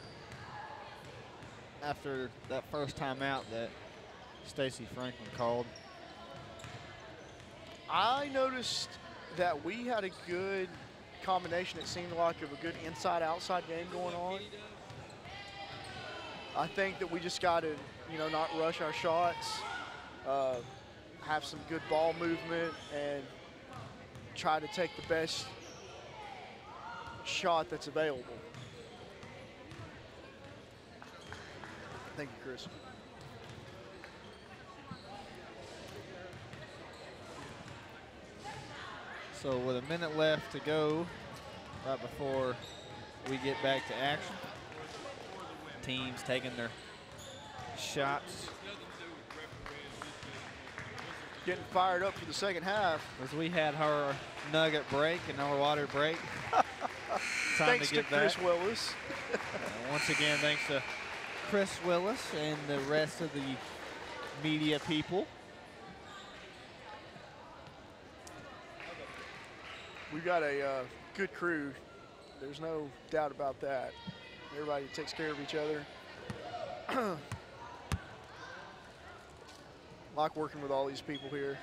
after that first timeout that Stacy Franklin called. I noticed that we had a good combination, it seemed like, of a good inside-outside game going on. I think that we just got to, not rush our shots, have some good ball movement, and try to take the best shot that's available. Thank you, Chris. So with a minute left to go, right before we get back to action, teams taking their shots. Getting fired up for the second half. As we had our nugget break and our water break. Thanks to Chris Willis. Once again, thanks to Chris Willis and the rest of the media people. We've got a good crew. There's no doubt about that. Everybody takes care of each other. Like working with all these people here.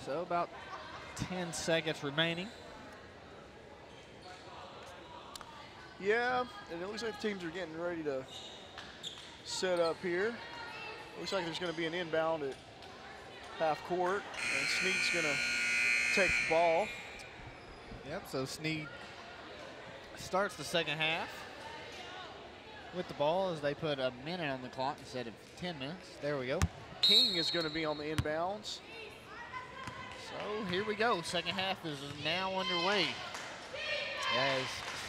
So about 10 seconds remaining. Yeah, and it looks like the teams are getting ready to set up here. Looks like there's going to be an inbound at half court, and Snead's going to take the ball. Yep, so Snead starts the second half with the ball as they put a minute on the clock instead of 10 minutes. There we go. King is going to be on the inbounds. So here we go. Second half is now underway as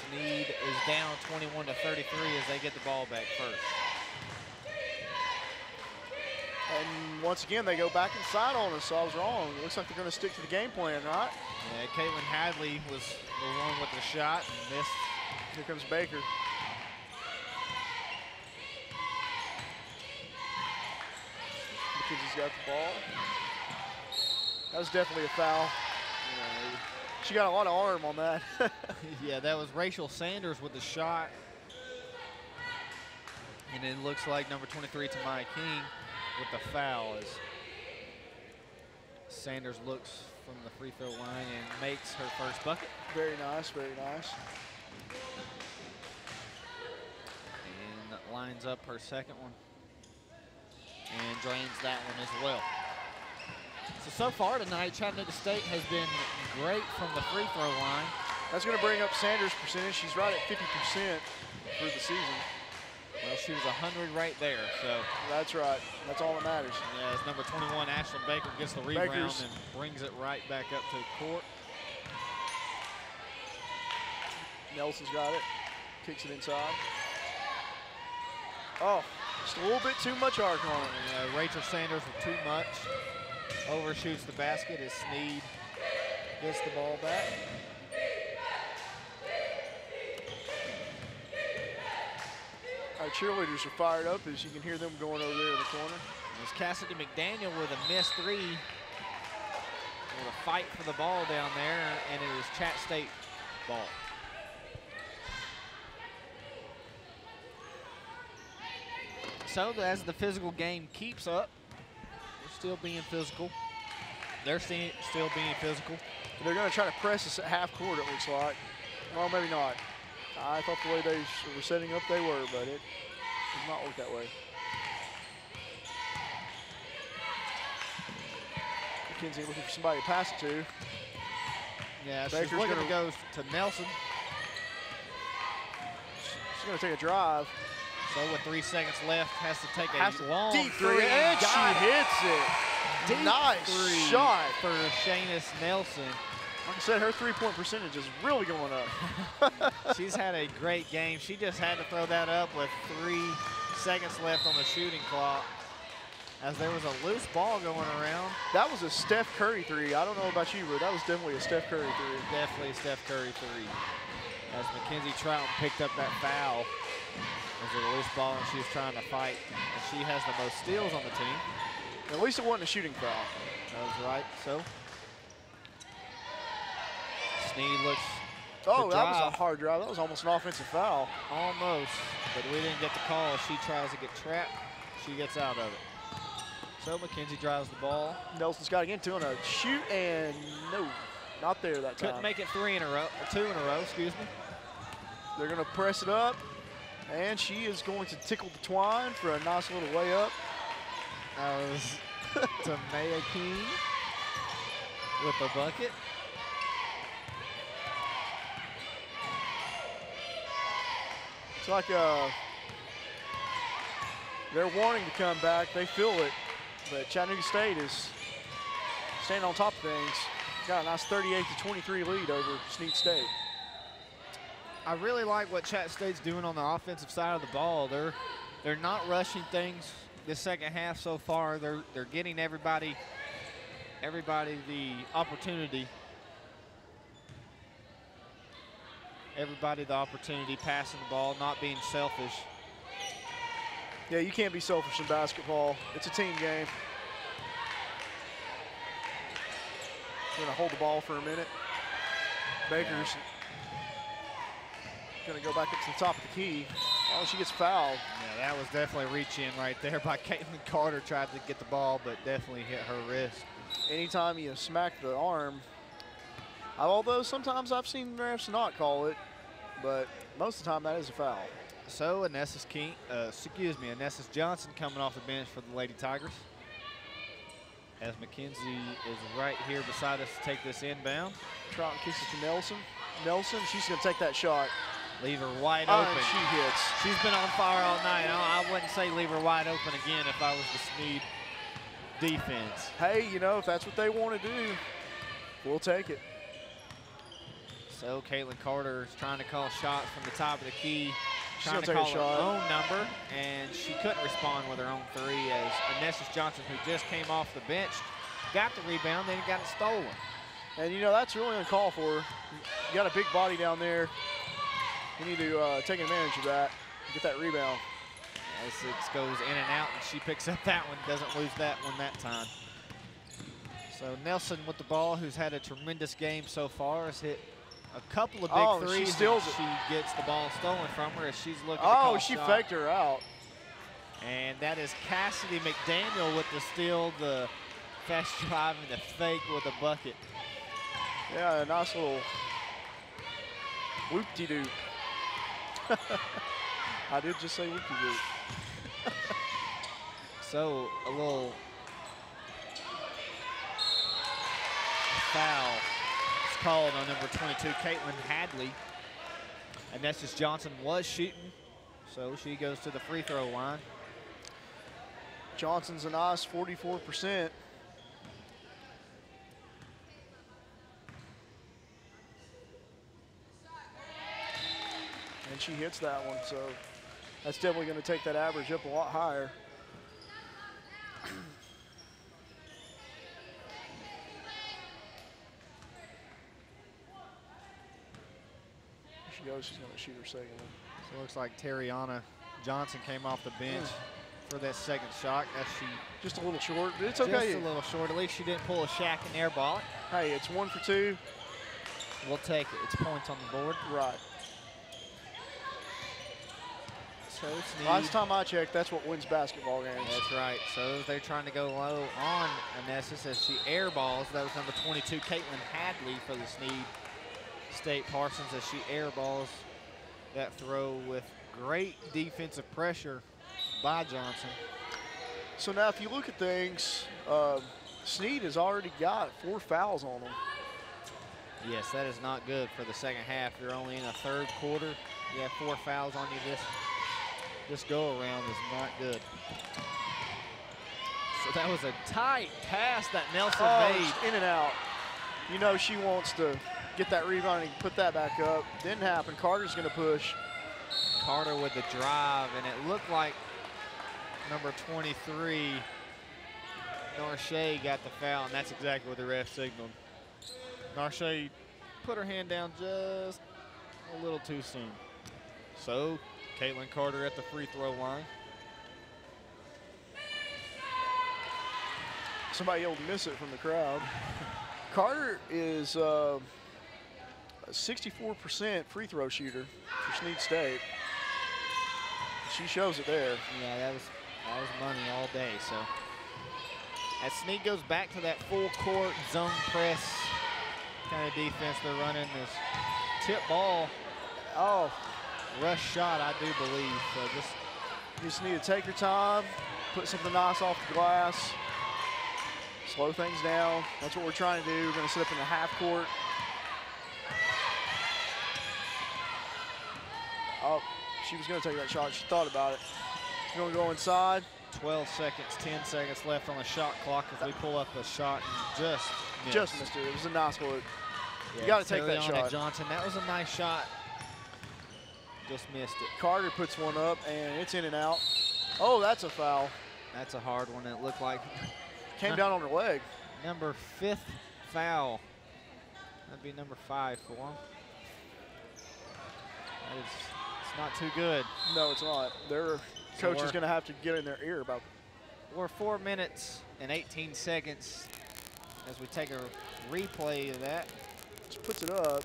Snead is down 21-33 as they get the ball back first. And once again, they go back inside on us, so I was wrong. It looks like they're going to stick to the game plan, right? Yeah, Caitlin Hadley was the one with the shot and missed. Here comes Baker. McKenzie's got the ball. That was definitely a foul. Yeah, she got a lot of arm on that. yeah, that was Rachel Sanders with the shot. And it looks like number 23, Tamaya King, with the foul as Sanders looks from the free throw line and makes her first bucket. Very nice, very nice. And lines up her second one and drains that one as well. So far tonight, Chattanooga State has been great from the free throw line. That's going to bring up Sanders' percentage. She's right at 50% for the season. Well, she was 100 right there, so. That's right. That's all that matters. Yeah, as number 21, Ashlyn Baker gets the rebound and brings it right back up to court. Nelson's got it. Kicks it inside. Oh, just a little bit too much arc on it. Rachel Sanders with too much. Overshoots the basket as Snead gets the ball back. Our cheerleaders are fired up as you can hear them going over there in the corner. There's Cassidy McDaniel with a missed three. With a fight for the ball down there, and it is Chat State ball. So as the physical game keeps up, we're still being physical. They're still being physical. They're going to try to press us at half court, it looks like. Well, maybe not. I thought the way they were setting up, they were, but it does not work that way. McKenzie looking for somebody to pass it to. Yeah, Baker's she's looking gonna to go to Nelson. She's going to take a drive. So with 3 seconds left, has to take a long deep three. and she hits it. Deep Nice three shot for Shaynis Nelson. Like I said, her three-point percentage is really going up. She's had a great game. She just had to throw that up with 3 seconds left on the shooting clock, as there was a loose ball going around. That was a Steph Curry three. I don't know about you, but that was definitely a Steph Curry three. Definitely a Steph Curry three. As Mackenzie Trouton picked up that foul. It was a loose ball and she was trying to fight. And she has the most steals on the team. At least it wasn't a shooting foul. That was right, so. Snead looks Oh, that was a hard drive. That was almost an offensive foul. Almost, but we didn't get the call. She tries to get trapped. She gets out of it. So Mackenzie drives the ball. Nelson's got to get into a shoot, and no, not there that time. Couldn't make it 3 in a row, or 2 in a row, excuse me. They're going to press it up, and she is going to tickle the twine for a nice little layup. That was Tamaya King with the bucket. It's like they're wanting to come back. They feel it, but Chattanooga State is staying on top of things. Got a nice 38-23 lead over Snead State. I really like what Chat State's doing on the offensive side of the ball. They're not rushing things this second half so far. They're getting everybody the opportunity. Everybody the opportunity, passing the ball, not being selfish. Yeah, you can't be selfish in basketball. It's a team game. Going to hold the ball for a minute. Baker's going to go back up to the top of the key. Oh, she gets fouled. Yeah, that was definitely reaching right there by Caitlin Carter. Tried to get the ball, but definitely hit her wrist. Anytime you smack the arm, although sometimes I've seen refs not call it, but most of the time that is a foul. So Anessis Johnson coming off the bench for the Lady Tigers. As Mackenzie is right here beside us to take this inbound. Trouton kicks it to Nelson. Nelson, she's going to take that shot. Leave her wide open. And she hits. She's been on fire all night. I wouldn't say leave her wide open again if I was the Snead defense. Hey, you know, if that's what they want to do, we'll take it. So Caitlin Carter is trying to call shots from the top of the key. She's Trying to gonna call take a shot. her own number, and she couldn't respond with her own three as Anessis Johnson, who just came off the bench, got the rebound, then got it stolen. And, you know, that's really going to call for her. You got a big body down there. You need to take advantage of that, get that rebound. As it goes in and out, and she picks up that one, doesn't lose that one that time. So Nelson with the ball, who's had a tremendous game so far, has hit a couple of big threes. She steals it. She gets the ball stolen from her as she's looking to call she shot. faked her out. And that is Cassidy McDaniel with the steal, the fast drive, and the fake with a bucket. Yeah, a nice little whoop-de-doo. I did just say whoop-de-doo. So a little foul is called on number 22, Caitlin Hadley. And Anessis Johnson was shooting, so she goes to the free throw line. Johnson's a nice 44%. And she hits that one, so that's definitely going to take that average up a lot higher. She goes, she's going to shoot her second one. So it looks like Terriana Johnson came off the bench for that second shot. As she just a little short, but it's okay. Just a little short. At least she didn't pull a Shaq and air ball it. Hey, it's 1 for 2. We'll take it. It's points on the board. Right. So Snead. Last time I checked, that's what wins basketball games. That's right. So they're trying to go low on Anessis as she airballs. That was number 22, Caitlin Hadley for the Snead State Parsons as she airballs that throw with great defensive pressure by Johnson. So now if you look at things, Snead has already got 4 fouls on them. Yes, that is not good for the second half. You're only in the third quarter. You have 4 fouls on you. This go around is not good. So that was a tight pass that Nelson made. In and out. You know she wants to get that rebound and put that back up. Didn't happen. Carter's going to push. Carter with the drive, and it looked like number 23, Narche, got the foul, and that's exactly what the ref signaled. Narche put her hand down just a little too soon. So Caitlin Carter at the free throw line. Somebody will miss it from the crowd. Carter is a 64% free throw shooter for Snead State. She shows it there. Yeah, that was money all day. So as Snead goes back to that full court zone press kind of defense they're running, this tip ball, rush shot, I do believe. So you just need to take your time, put something nice off the glass, slow things down. That's what we're trying to do. We're going to set up in the half court. Oh, she was going to take that shot. She thought about it. She's going to go inside. 12 seconds, 10 seconds left on the shot clock. If we pull up a shot and just missed it. It was a nice look. Yeah, you got to take that shot. Johnson, that was a nice shot. Just missed it. Carter puts one up, and it's in and out. Oh, that's a foul. That's a hard one. It looked like came down on her leg. Number 5th foul. That'd be number 5 for him. It's not too good. No, it's not. Their coach is going to have to get in their ear about it. We're 4 minutes and 18 seconds as we take a replay of that. Just puts it up.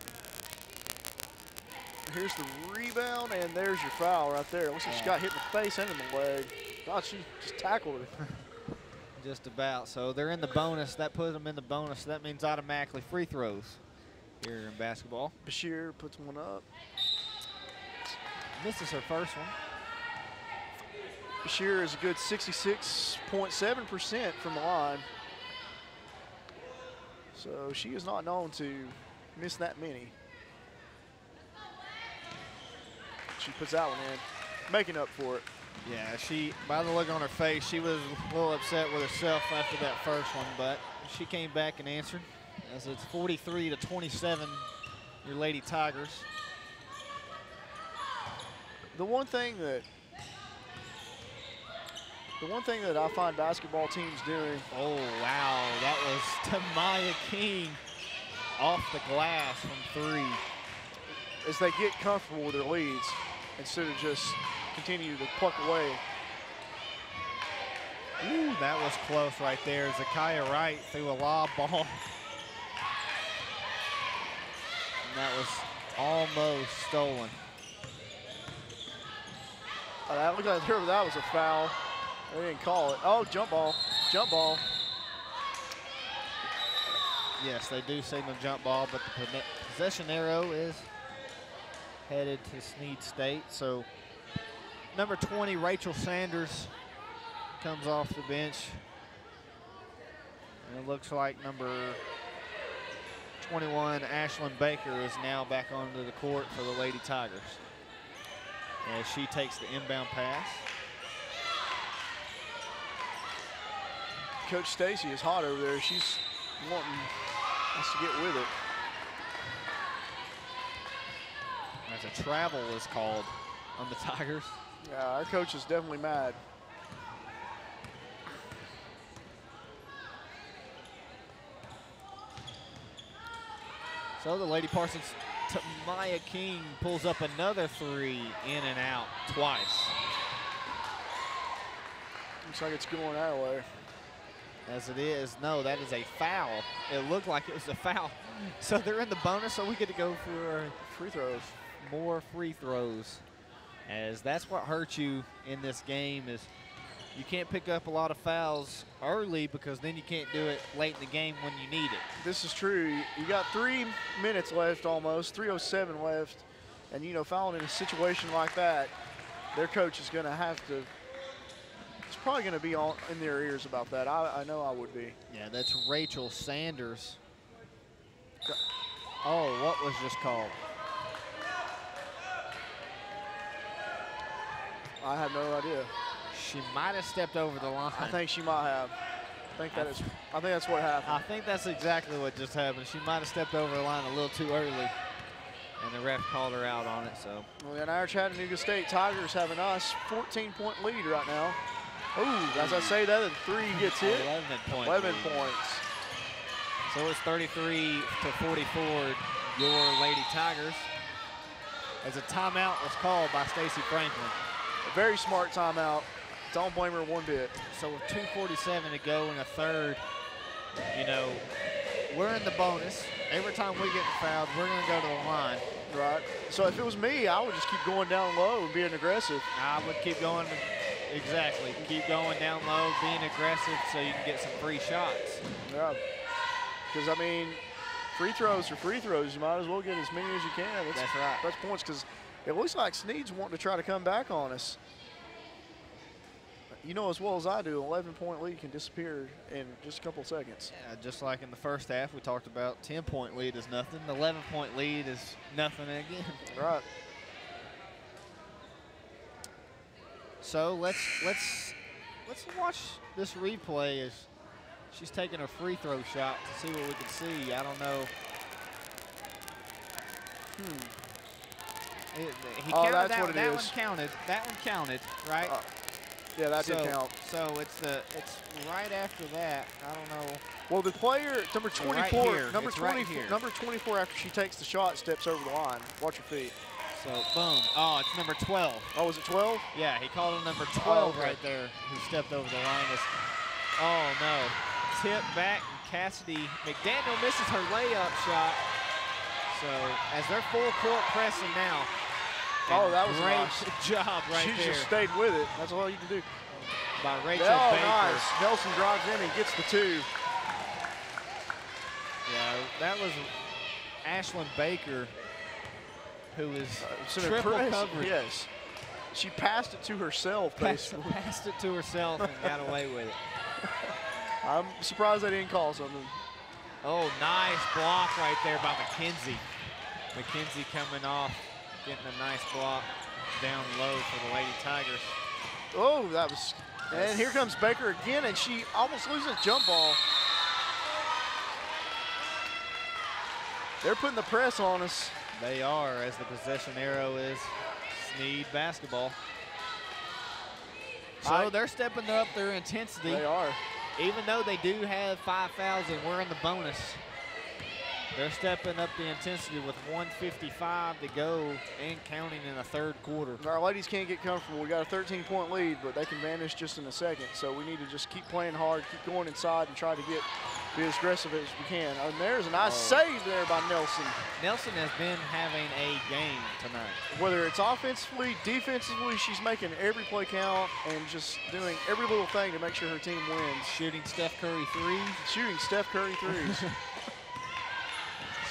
Here's the rebound, and there's your foul right there. Looks like she got hit in the face and in the leg. God, she just tackled her. Just about. So they're in the bonus. That puts them in the bonus. So that means automatically free throws here in basketball. Bashir puts one up. Misses her first one. Bashir is a good 66.7% from the line. So she is not known to miss that many. She puts that one in, making up for it. Yeah, by the look on her face, she was a little upset with herself after that first one, but she came back and answered. As it's 43-27, your Lady Tigers. The one thing that I find basketball teams doing. Oh, wow, that was Tamaya King off the glass from 3. Is they get comfortable with their leads instead of just continue to pluck away. Ooh, that was close right there. Zakiah Wright threw a lob ball. And that was almost stolen. That looked like that was a foul. They didn't call it. Oh, jump ball. Jump ball. Yes, they do signal jump ball, but the possession arrow is headed to Snead State. So number 20, Rachel Sanders, comes off the bench. And it looks like number 21, Ashlyn Baker, is now back onto the court for the Lady Tigers as she takes the inbound pass. Coach Stacy is hot over there. She's wanting us to get with it. As a travel is called on the Tigers. Yeah, our coach is definitely mad. So the Lady Parsons, Tamaya King pulls up another 3 in and out twice. Looks like it's going our way. As it is, no, that is a foul. It looked like it was a foul. So they're in the bonus, so we get to go for free throws. More free throws. as that's what hurts you in this game is you can't pick up a lot of fouls early because then you can't do it late in the game when you need it. This is true. You got 3 minutes left almost, 3:07 left. And, you know, fouling in a situation like that, their coach is going to have to, it's probably going to be in their ears about that. I know I would be. Yeah, that's Rachel Sanders. Oh, what was just called? I have no idea. She might have stepped over the line. I think she might have. I think that's what happened. I think that's exactly what just happened. She might have stepped over the line a little too early, and the ref called her out on it. So. Well, and our Chattanooga State Tigers have a nice 14-point lead right now. Ooh, as I say that, the 3 gets hit. 11 points. So it's 33 to 44, your Lady Tigers. As a timeout was called by Stacy Franklin. A very smart timeout. Don't blame her one bit. So with 2:47 to go in the third, you know, we're in the bonus. Every time we get fouled, we're going to go to the line. Right. So if it was me, I would just keep going down low and being aggressive. I would keep going, exactly. Keep going down low, being aggressive so you can get some free shots. Yeah. Because, I mean, free throws are free throws. You might as well get as many as you can. That's right. That's points because it looks like Snead's wanting to try to come back on us. You know as well as I do, an 11-point lead can disappear in just a couple of seconds. Yeah, just like in the first half, we talked about 10-point lead is nothing. The 11-point lead is nothing again. Right. So let's watch this replay as she's taking a free throw shot to see what we can see. I don't know. He counted that's that, what it that is. One counted. That one counted, right? Yeah, that did count. So it's right after that. I don't know. Well, the player number 24, right here. number It's 24, right here. number 24 after she takes the shot steps over the line. Watch your feet. So boom. Oh, it's number 12. Oh, was it 12? Yeah, he called him number 12 Oh, okay. right there, who stepped over the line. Oh no. Tip back, and Cassidy McDaniel misses her layup shot. So as they're full court pressing now. Oh, that was great nice. job right She there. just stayed with it. That's all you can do. By Rachel Oh, Baker. nice. Nelson drives in and gets the 2. Yeah, that was Ashlyn Baker, who is Some triple impressive- coverage. Yes. She passed it to herself, basically. Passed it to herself and got away with it. I'm surprised they didn't call something. Oh, nice block right there by McKenzie. McKenzie coming off, getting a nice block down low for the Lady Tigers. Oh, that was, and here comes Baker again, and she almost loses a jump ball. They're putting the press on us. They are, as the possession arrow is Snead basketball. So they're stepping up their intensity. They are. Even though they do have 5 fouls and we're in the bonus, they're stepping up the intensity with 1:55 to go and counting in the third quarter. Our ladies can't get comfortable. We got a 13-point lead, but they can vanish just in a second. So we need to just keep playing hard, keep going inside, and try to be as aggressive as we can. And there's a nice save there by Nelson. Nelson has been having a game tonight. Whether it's offensively, defensively, she's making every play count and just doing every little thing to make sure her team wins. Shooting Steph Curry threes. Shooting Steph Curry threes.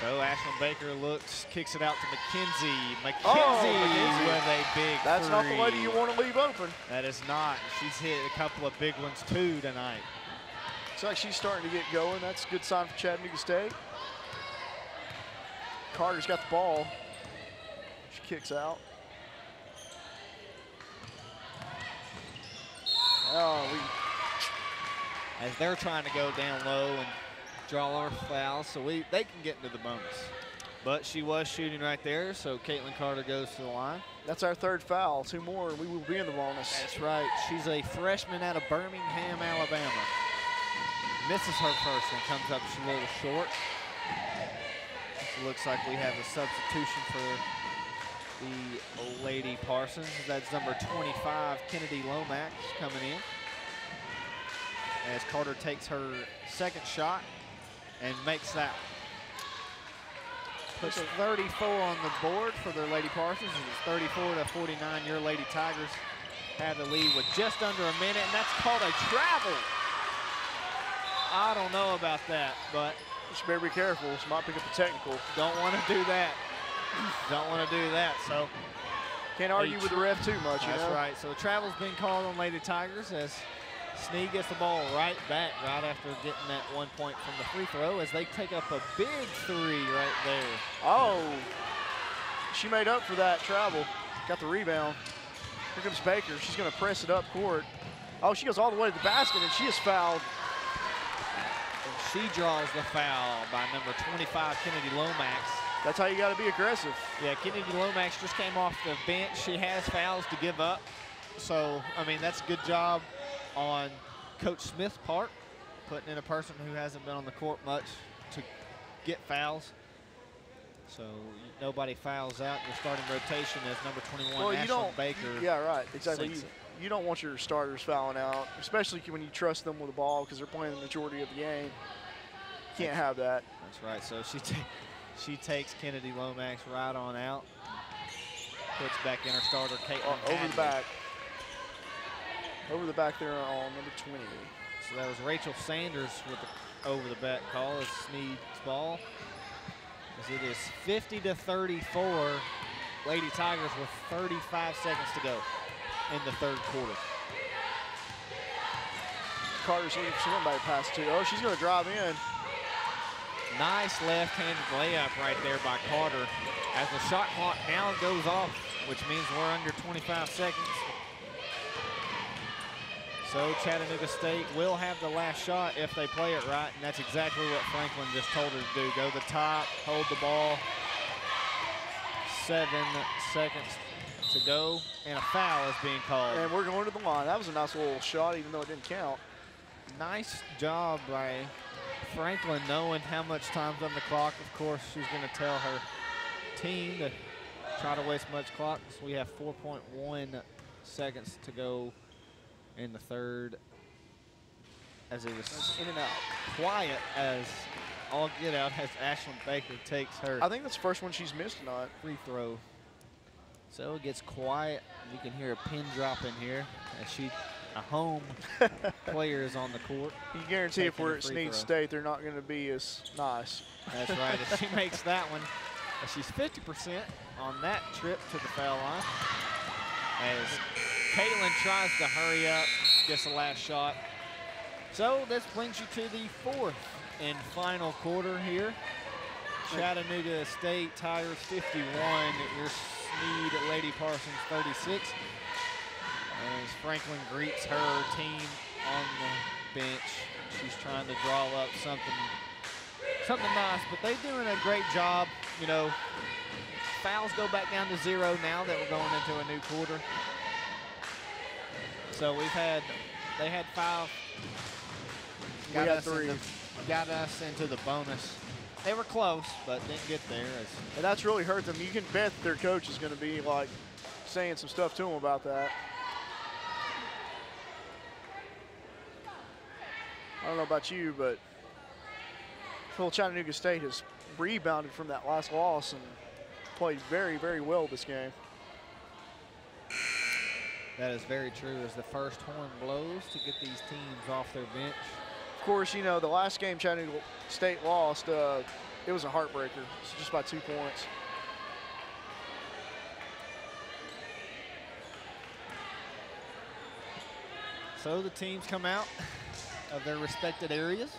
So Ashlyn Baker looks, kicks it out to McKenzie. McKenzie. With a big That's three. not the lady you want to leave open. That is not. She's hit a couple of big ones too tonight. Looks like she's starting to get going. That's a good sign for Chattanooga State. Carter's got the ball. She kicks out. As they're trying to go down low and draw our fouls, so they can get into the bonus. But she was shooting right there, so Caitlin Carter goes to the line. That's our third foul. 2 more, and we will be in the bonus. That's right. She's a freshman out of Birmingham, Alabama. Misses her first and comes up just a little short. So looks like we have a substitution for the Lady Parsons. That's number 25, Kennedy Lomax, coming in. As Carter takes her second shot and makes that. Puts 34 on the board for their Lady Parsons. It's 34-49. Your Lady Tigers have the lead with just under a minute, and that's called a travel. I don't know about that, but just better be careful. She might pick up a technical. Don't want to do that. Don't want to do that. So can't argue with the ref too much. That's right. So a travel's been called on Lady Tigers as Snead gets the ball right back right after getting that 1 point from the free throw as they take up a big three right there. Oh, she made up for that travel. Got the rebound. Here comes Baker. She's going to press it up court. Oh, she goes all the way to the basket, and she is fouled. And she draws the foul by number 25, Kennedy Lomax. That's how you got to be aggressive. Yeah, Kennedy Lomax just came off the bench. She has fouls to give up. So, I mean, that's a good job on Coach Smith's part, putting in a person who hasn't been on the court much to get fouls. So nobody fouls out. Your starting rotation is number 21, Ashlyn Baker. Yeah, right, exactly. You don't want your starters fouling out, especially when you trust them with the ball because they're playing the majority of the game. Can't have that. That's right. So she takes Kennedy Lomax right on out. Puts back in her starter, Caitlin over the back. Over the back there on number 20. So that was Rachel Sanders with the over-the-back call. It's Snead's ball. As it is 50-34. Lady Tigers with 35 seconds to go in the third quarter. Carter's looking for somebody to pass to. Oh, she's going to drive in. Nice left-handed layup right there by Carter. As the shot clock now goes off, which means we're under 25 seconds. So Chattanooga State will have the last shot if they play it right, and that's exactly what Franklin just told her to do. Go to the top, hold the ball. 7 seconds to go, and a foul is being called. And we're going to the line. That was a nice little shot, even though it didn't count. Nice job by Franklin, knowing how much time's on the clock. Of course, she's going to tell her team to try to waste much clock. So we have 4.1 seconds to go in the third, as it was in and out. Quiet as all get out as Ashlyn Baker takes her. I think that's the first one she's missed tonight. Free throw. So it gets quiet. You can hear a pin drop in here as a home player is on the court. You guarantee if we're at Snead State, they're not going to be as nice. That's right. If she makes that one, she's 50% on that trip to the foul line. As Caitlin tries to hurry up, gets the last shot. So this brings you to the fourth and final quarter here. Chattanooga State Tigers 51, your Snead Lady Parsons 36. As Franklin greets her team on the bench, she's trying to draw up something nice, but they're doing a great job. You know, fouls go back down to 0 now that we're going into a new quarter. So they had 5. Got us into the bonus. They were close, but didn't get there. And that's really hurt them. You can bet their coach is going to be like saying some stuff to them about that. I don't know about you, but I feel Chattanooga State has rebounded from that last loss and played very, very well this game. That is very true as the first horn blows to get these teams off their bench. Of course, you know, the last game Chattanooga State lost, it was a heartbreaker. It's just by 2 points. So the teams come out of their respected areas.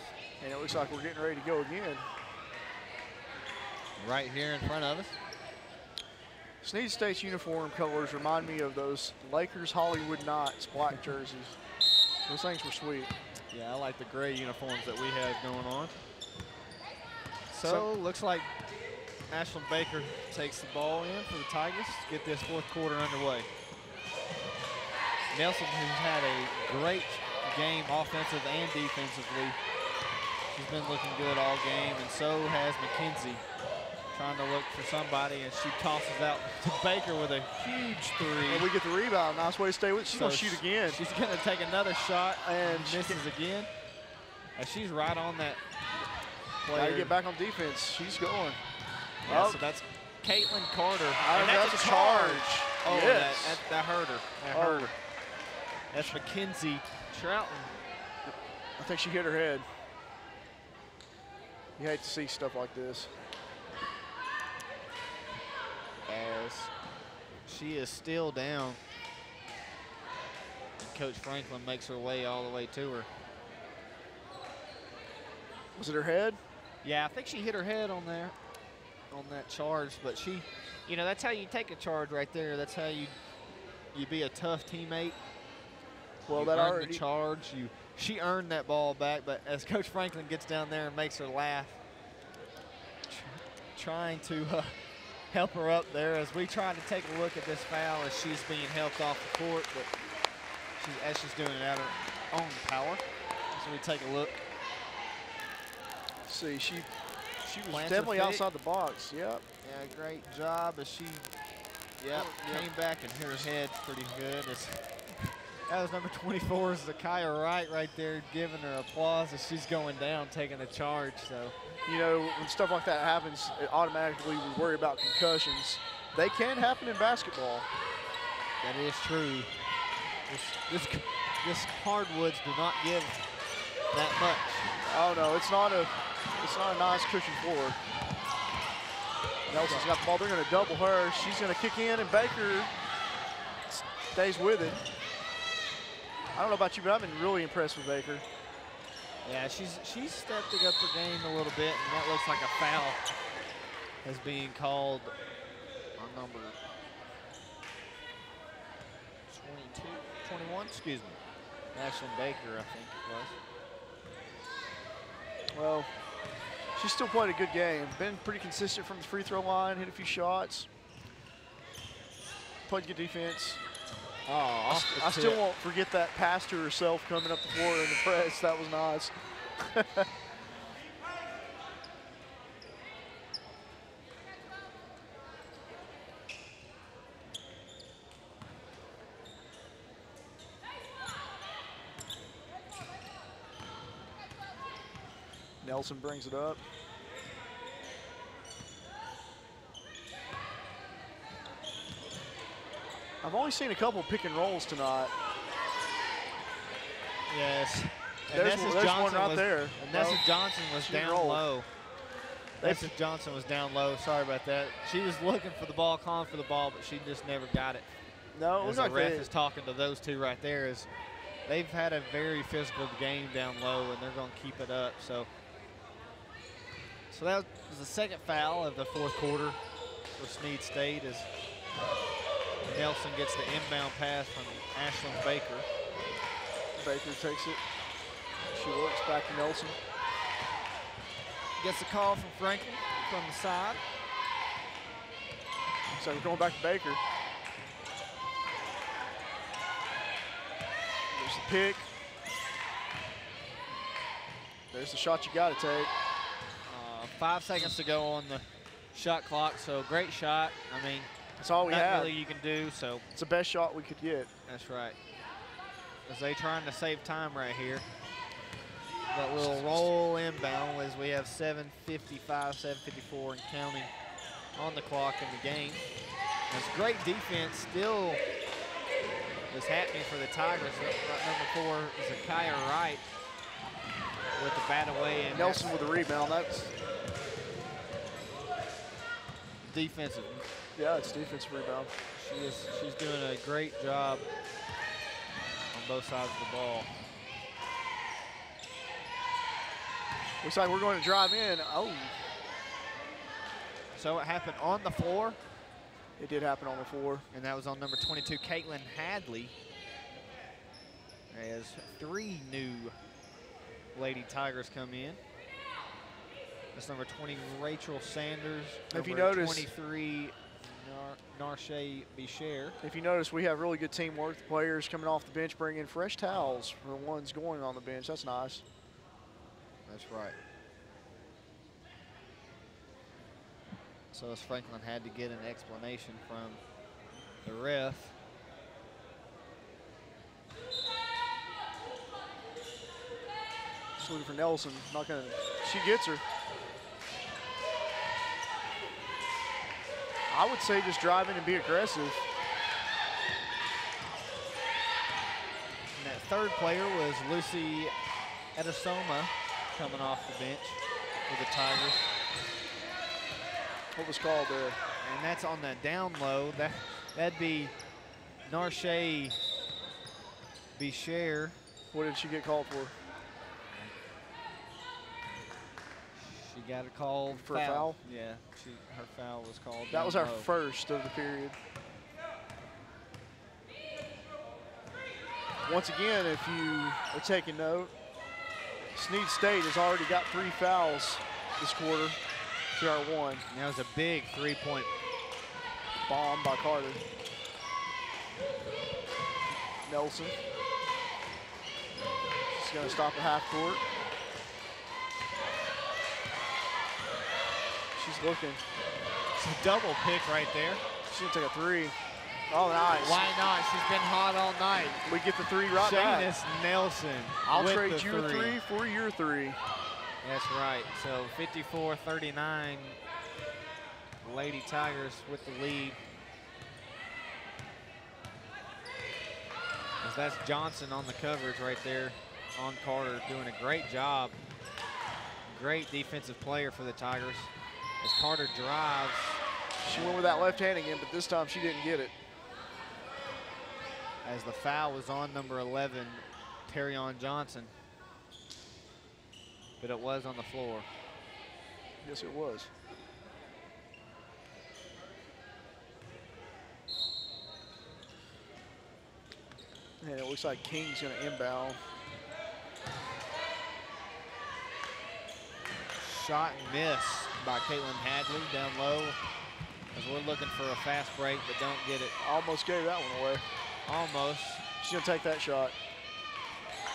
And it looks like we're getting ready to go again. Right here in front of us. Snead State's uniform colors remind me of those Lakers Hollywood Knights black jerseys. Those things were sweet. Yeah, I like the gray uniforms that we have going on. So looks like Ashlyn Baker takes the ball in for the Tigers to get this fourth quarter underway. Nelson, who's had a great game offensive and defensively. She's been looking good all game, and so has McKenzie. Trying to look for somebody, and she tosses out to Baker with a huge 3. And we get the rebound. Nice way to stay with it. She's going to shoot again. She's going to take another shot and misses again. And she's right on that player. Got to get back on defense. She's going. Yeah, Oh. so that's Caitlin Carter. And that's a charge. Oh, Yes. that hurt her. That Oh. hurt her. That's Mackenzie Trouton. I think she hit her head. You hate to see stuff like this. As she is still down. And Coach Franklin makes her way all the way to her. Was it her head? Yeah, I think she hit her head on there, on that charge. But she, you know, that's how you take a charge right there. That's how you be a tough teammate. Well, You that earned already. the charge. She earned that ball back. But as Coach Franklin gets down there and makes her laugh, trying to help her up there as we try to take a look at this foul as she's being helped off the court, but as she's doing it out of her own power. So we take a look. See, she's lands definitely her feet. outside the box. Yep. Yeah, great job as she came back and hit her head pretty good. That was number 24, Zakiah Wright there, giving her applause as she's going down, taking the charge. So, You know, when stuff like that happens, automatically we worry about concussions. They can happen in basketball. that is true. This hardwoods do not give that much. Oh no, it's not a nice cushion floor. Nelson's got the ball. They're going to double her. She's going to kick in, and Baker stays with it. I don't know about you, but I've been really impressed with Baker. Yeah, she's stepping up her game a little bit, and that looks like a foul is being called on number 22, 21, excuse me. Ashlyn Baker, I think it was. Well, she's still played a good game. Been pretty consistent from the free throw line, hit a few shots. Played good defense. Oh, off the I still tip. won't forget that pass to herself coming up the floor in the press. That was nice. Nelson brings it up. I've only seen a couple pick and rolls tonight. Yes. And There's Nessa one Johnson right was, there. And Nessa No, Johnson was she didn't down roll. low. Nessa Johnson was down low. Sorry about that. She was looking for the ball, calling for the ball, but she just never got it. No, it As was the like ref they, is talking to those two right there, is they've had a very physical game down low, and they're going to keep it up. So that was the second foul of the fourth quarter for Snead State as Nelson gets the inbound pass from Ashlyn Baker. Baker takes it. She looks back to Nelson. Gets a call from Franklin from the side. So we're going back to Baker. There's the pick. There's the shot you got to take. 5 seconds to go on the shot clock, so great shot. I mean, That's all we not have. really you can do, so It's the best shot we could get. that's right. As they trying to save time right here. That little roll inbound as we have 7:55, 7:54 and counting on the clock in the game. That's great defense still is happening for the Tigers. Number 4 is Zakiah Wright with the bat away. And Nelson with the rebound. That's defensive. yeah, it's defensive rebound. She's doing a great job on both sides of the ball. Looks like we're going to drive in. Oh, So it happened on the floor, it did happen on the floor. and that was on number 22, Caitlin Hadley. As 3 new Lady Tigers come in. That's number 20, Rachel Sanders. If you number notice- 23, Narshay Bichir. If you notice, we have really good teamwork. The players coming off the bench bring in fresh towels for the ones going on the bench. That's nice. That's right. So as Franklin had to get an explanation from the ref. Just looking for Nelson. Not gonna. She gets her. I would say just drive in and be aggressive. And that third player was Lucy Edisoma coming off the bench for the Tigers. What was called there? And that's on the down low. That'd be Narshay Bichère. What did she get called for? She got a call for a foul? Yeah, her foul was called. That was our low. first of the period. Once again, if you are taking note, Snead State has already got 3 fouls this quarter to our 1. And that was a big 3-point bomb by Carter. Nelson. She's going to stop at half court. She's looking. It's a double pick right there. She's going to take a 3. Oh, nice. Why not? She's been hot all night. We get the 3 right back. Shaynis Nelson. I'll with trade the your 3 for your 3. That's right. So 54-39. Lady Tigers with the lead. As that's Johnson on the coverage right there on Carter, doing a great job. Great defensive player for the Tigers. As Carter drives. She went with that left hand again, but this time she didn't get it. As the foul was on number 11, Terrion Johnson. But it was on the floor. Yes, it was. And it looks like King's going to inbound. Shot and miss by Caitlin Hadley down low. As we're looking for a fast break, but don't get it. Almost gave that one away. Almost. She's going to take that shot.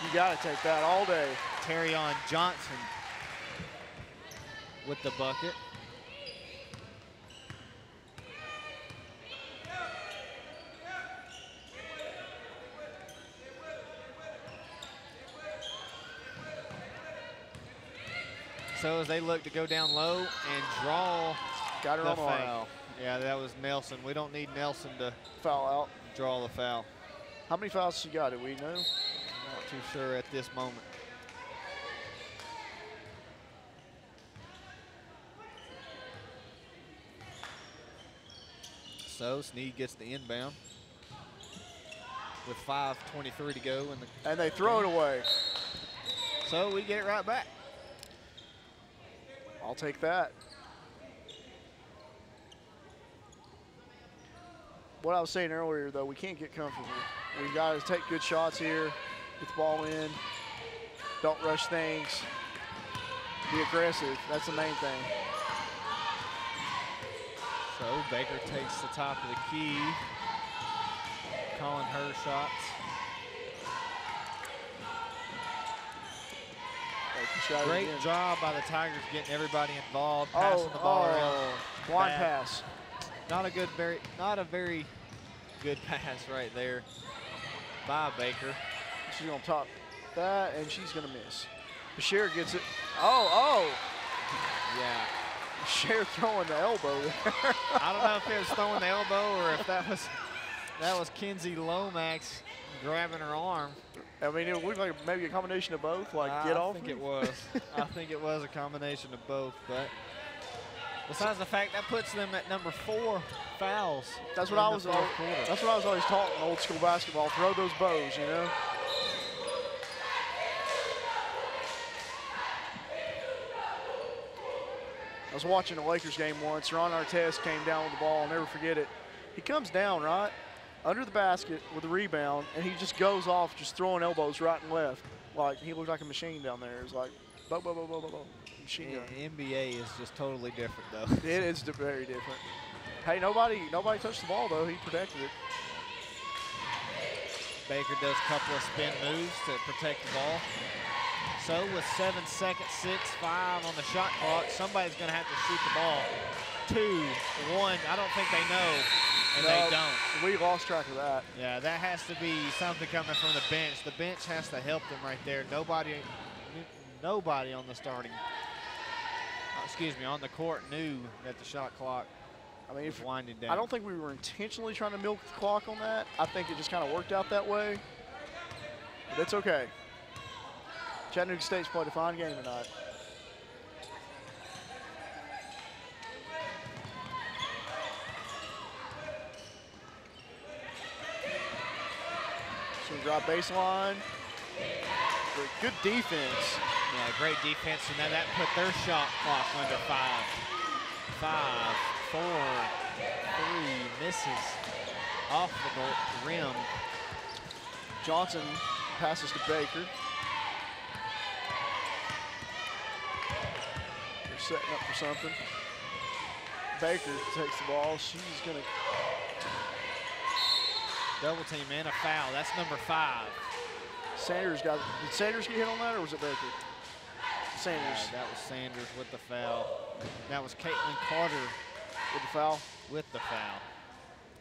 You got to take that all day. Terrion Johnson with the bucket. So as they look to go down low and draw got her the on the foul. line. Yeah, that was Nelson. We don't need Nelson to foul out. Draw the foul. How many fouls she got? Do we know? Not too sure at this moment. So Snead gets the inbound with 5:23 to go in the and they throw it away. So we get it right back. I'll take that. What I was saying earlier, though, we can't get comfortable. We got to take good shots here, get the ball in, don't rush things, be aggressive. That's the main thing. So Baker takes the top of the key, calling her shots. Great job by the Tigers getting everybody involved, passing the ball around. Blind pass. Not a very good pass right there by Baker. She's gonna top that, and she's gonna miss. Bichère gets it. Oh. Yeah. Bichère throwing the elbow there. I don't know if it was throwing the elbow or if that was Kenzie Lomax grabbing her arm. I mean, it looked like maybe a combination of both, like get off. I think it was. I think it was a combination of both, but besides the fact that puts them at number 4 fouls. That's what I was always taught in old school basketball. Throw those bows, you know. I was watching a Lakers game once. Ron Artest came down with the ball. I'll never forget it. He comes down, right, under the basket with a rebound, and he just goes off just throwing elbows right and left. Like, he looked like a machine down there. It was like, bo, bo, bo, bo, bo, bo. Machine gun. NBA is just totally different, though. It is very different. Hey, nobody touched the ball, though. He protected it. Baker does a couple of spin moves to protect the ball. So with 7 seconds, 6, 5 on the shot clock, somebody's going to have to shoot the ball. 2, 1, I don't think they know, and they don't. We lost track of that. Yeah, that has to be something coming from the bench. The bench has to help them right there. Nobody on the starting, on the court knew that the shot clock I mean, if, winding down. I don't think we were intentionally trying to milk the clock on that. I think it just kind of worked out that way. But it's okay. Chattanooga State's played a fine game tonight. So we drop baseline. Good defense. Yeah, great defense, and then that put their shot clock under 5. 5, 4, 3, misses off the rim. Johnson passes to Baker. They're setting up for something. Baker takes the ball. She's going to Double team and a foul. That's number 5. Sanders got. Did Sanders get hit on that, or was it Baker? Sanders. That was Sanders with the foul. That was Caitlin Carter With the foul. with the foul.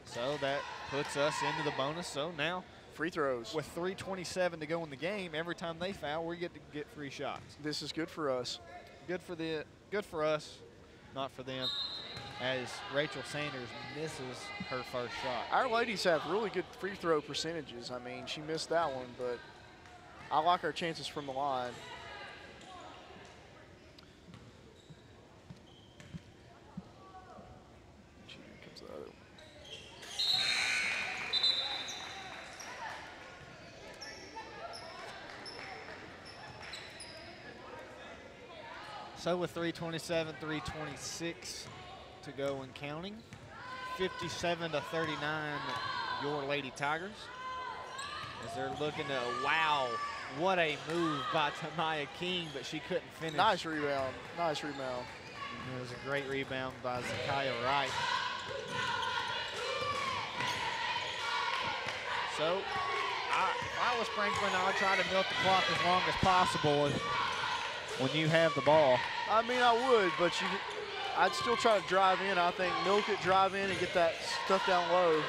So that puts us into the bonus. So now, Free throws. with 3:27 to go in the game, every time they foul, we get to get free shots. This is good for us. Good for us, not for them, as Rachel Sanders misses her first shot. Our ladies have really good free throw percentages. I mean, she missed that one, but I like our chances from the line. Here comes the other one. So with 3:27, 3:26 to go and counting, 57-39, your Lady Tigers. As they're looking to, wow, what a move by Tamaya King, but she couldn't finish. Nice rebound. Nice rebound. And it was a great rebound by Zakaya Wright. So, if I was Franklin, I would try to milk the clock as long as possible when you have the ball. I mean, I would, but I'd still try to drive in. I think milk it, drive in, and get that stuff down low.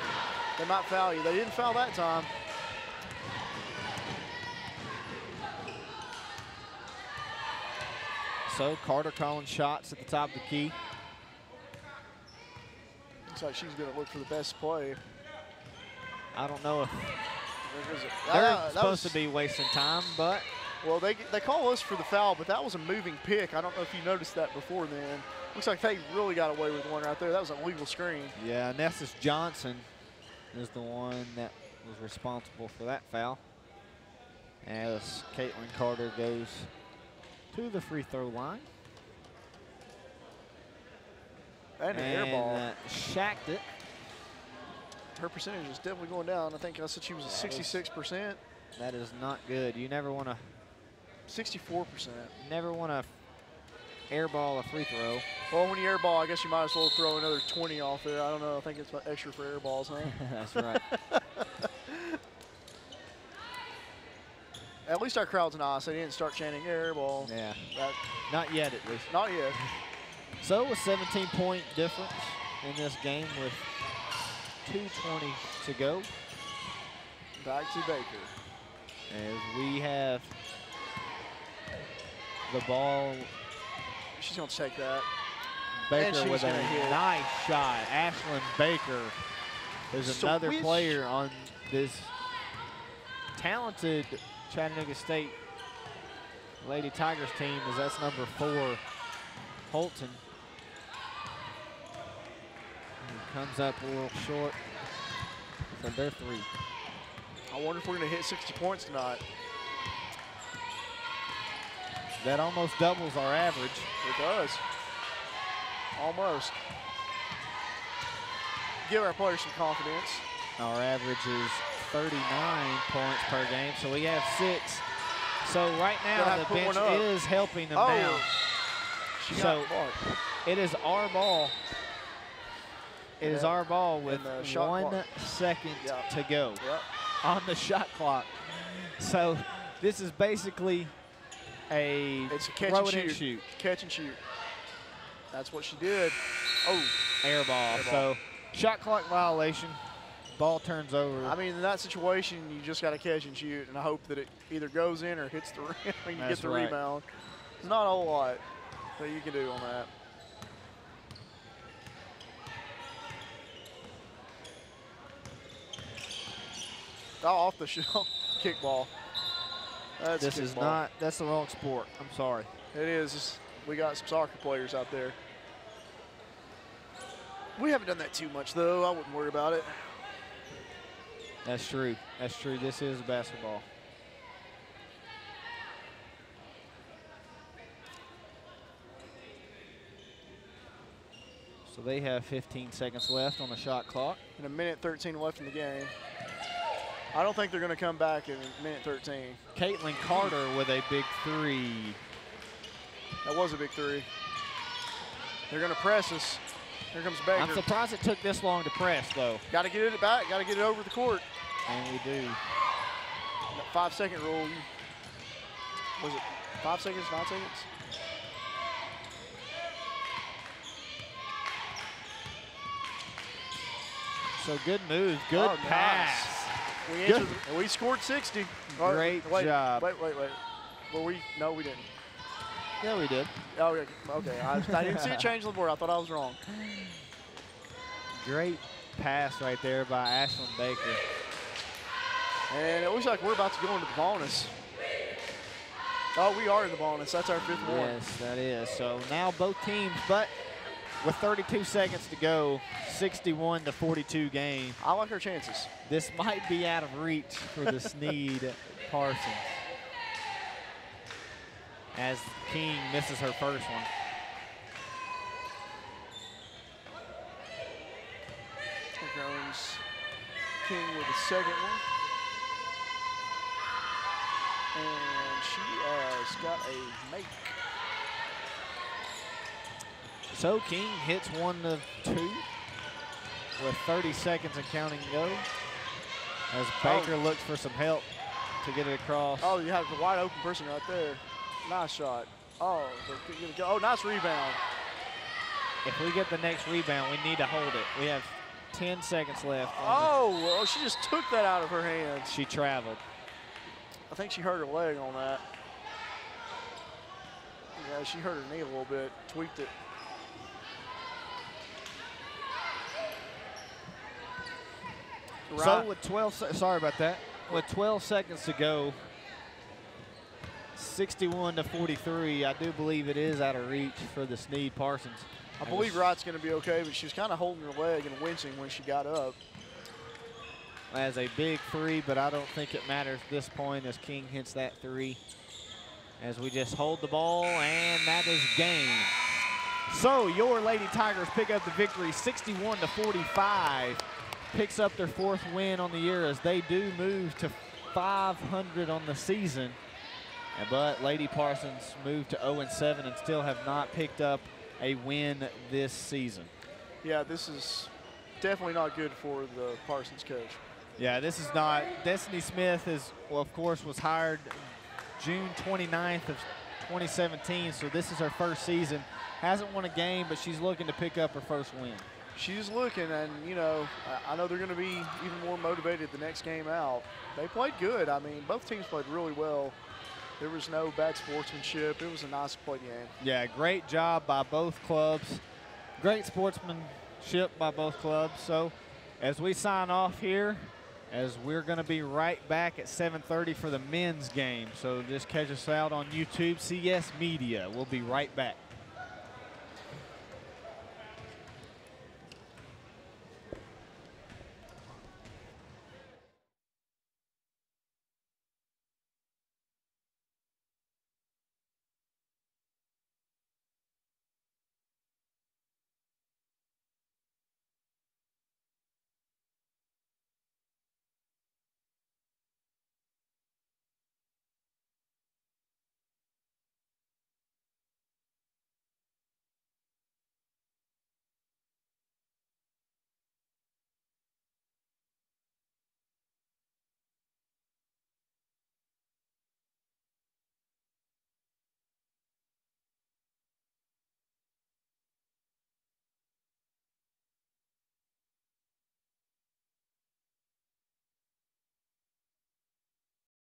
They might foul you. They didn't foul that time. So Carter calling shots at the top of the key. Looks like she's going to look for the best play. I don't know if Where is it? they're That supposed was- to be wasting time, but Well, they call us for the foul, but that was a moving pick. I don't know if you noticed that before then. Looks like they really got away with one right there. That was a legal screen. yeah, Nessus Johnson is the one that was responsible for that foul. As Caitlin Carter goes to the free throw line. And an air ball. Shacked it. Her percentage is definitely going down. I think I said she was at 66%. That is not good. You never want to 64%. airball a free throw. Well, when you air ball, I guess you might as well throw another 20 off there. I don't know. I think it's extra for air balls, huh? That's right. At least our crowd's nice. They didn't start chanting air ball. Yeah. Not yet, at least. Not yet. So a 17-point difference in this game with 2:20 to go. Back to Baker. As we have the ball. She's going to take that. Baker she's with a gonna hit. nice shot. Ashlyn Baker is another Switch. player on this talented Chattanooga State Lady Tigers team, as that's number 4, Holton. He comes up a little short for their 3. I wonder if we're going to hit 60 points tonight. That almost doubles our average. It does. Almost. Give our players some confidence. Our average is 39 points per game, so we have 6. So right Gonna now have the to put bench one up. is helping them Oh. down. She So got marked. it is our ball. It is Yeah. our ball with And the shot 1 clock. second Yeah. to go Yep. on the shot clock. So this is basically It's a catch throw and it and shoot. shoot. Catch and shoot. That's what she did. Oh, Air ball. Air ball. So shot clock violation. Ball turns over. I mean, in that situation, you just got to catch and shoot, and I hope that it either goes in or hits the rim and you That's get the right. rebound. There's not a whole lot that you can do on that. off the kickball. This is not, that's the wrong sport. I'm sorry. It is. We got some soccer players out there. We haven't done that too much, though. I wouldn't worry about it. That's true. That's true. This is basketball. So they have 15 seconds left on the shot clock. And 1:13 left in the game. I don't think they're going to come back in 1:13. Caitlin Carter with a big three. That was a big three. They're going to press us. Here comes Baker. I'm surprised it took this long to press, though. Got to get it back. Got to get it over the court. And we do. That 5-second rule. Was it 5 seconds, 9 seconds? So good move, good pass. Nice. We scored 60. Great job. Wait. Well, no, we didn't. Yeah, we did. Oh, okay. I didn't see it change on the board. I thought I was wrong. Great pass right there by Ashlyn Baker. And it looks like we're about to go into the bonus. Oh, we are in the bonus. That's our 5th one. Yes, that is. So now both teams, but with 32 seconds to go, 61-42 game. I like our chances. This might be out of reach for the Snead Parsons, as King misses her first one. Here goes King with the second one. And she has got a make. So King hits 1 of 2 with 30 seconds and counting to go, as Baker looks for some help to get it across. Oh, you have the wide open person right there. Nice shot. Oh, nice rebound. If we get the next rebound, we need to hold it. We have 10 seconds left. Oh, she just took that out of her hands. She traveled. I think she hurt her leg on that. Yeah, she hurt her knee a little bit, tweaked it. Right. So with 12 seconds to go, 61-43, I do believe it is out of reach for the Snead Parsons. I believe Wright's going to be okay, but she was kind of holding her leg and wincing when she got up. As a big three, but I don't think it matters at this point as King hits that three. As we just hold the ball, and that is game. So your Lady Tigers pick up the victory, 61-45. Picks up their 4th win on the year as they do move to 500 on the season. But Lady Parsons moved to 0-7 and still have not picked up a win this season. Yeah, this is definitely not good for the Parsons coach. Yeah, this is not. Destiny Smith of course, was hired June 29th of 2017, so this is her first season. Hasn't won a game, but she's looking to pick up her first win. She's looking, and, you know, I know they're going to be even more motivated the next game out. They played good. I mean, both teams played really well. There was no bad sportsmanship. It was a nice play game. Yeah, great job by both clubs. Great sportsmanship by both clubs. So as we sign off here, as we're going to be right back at 7:30 for the men's game. So just catch us out on YouTube, CS Media. We'll be right back.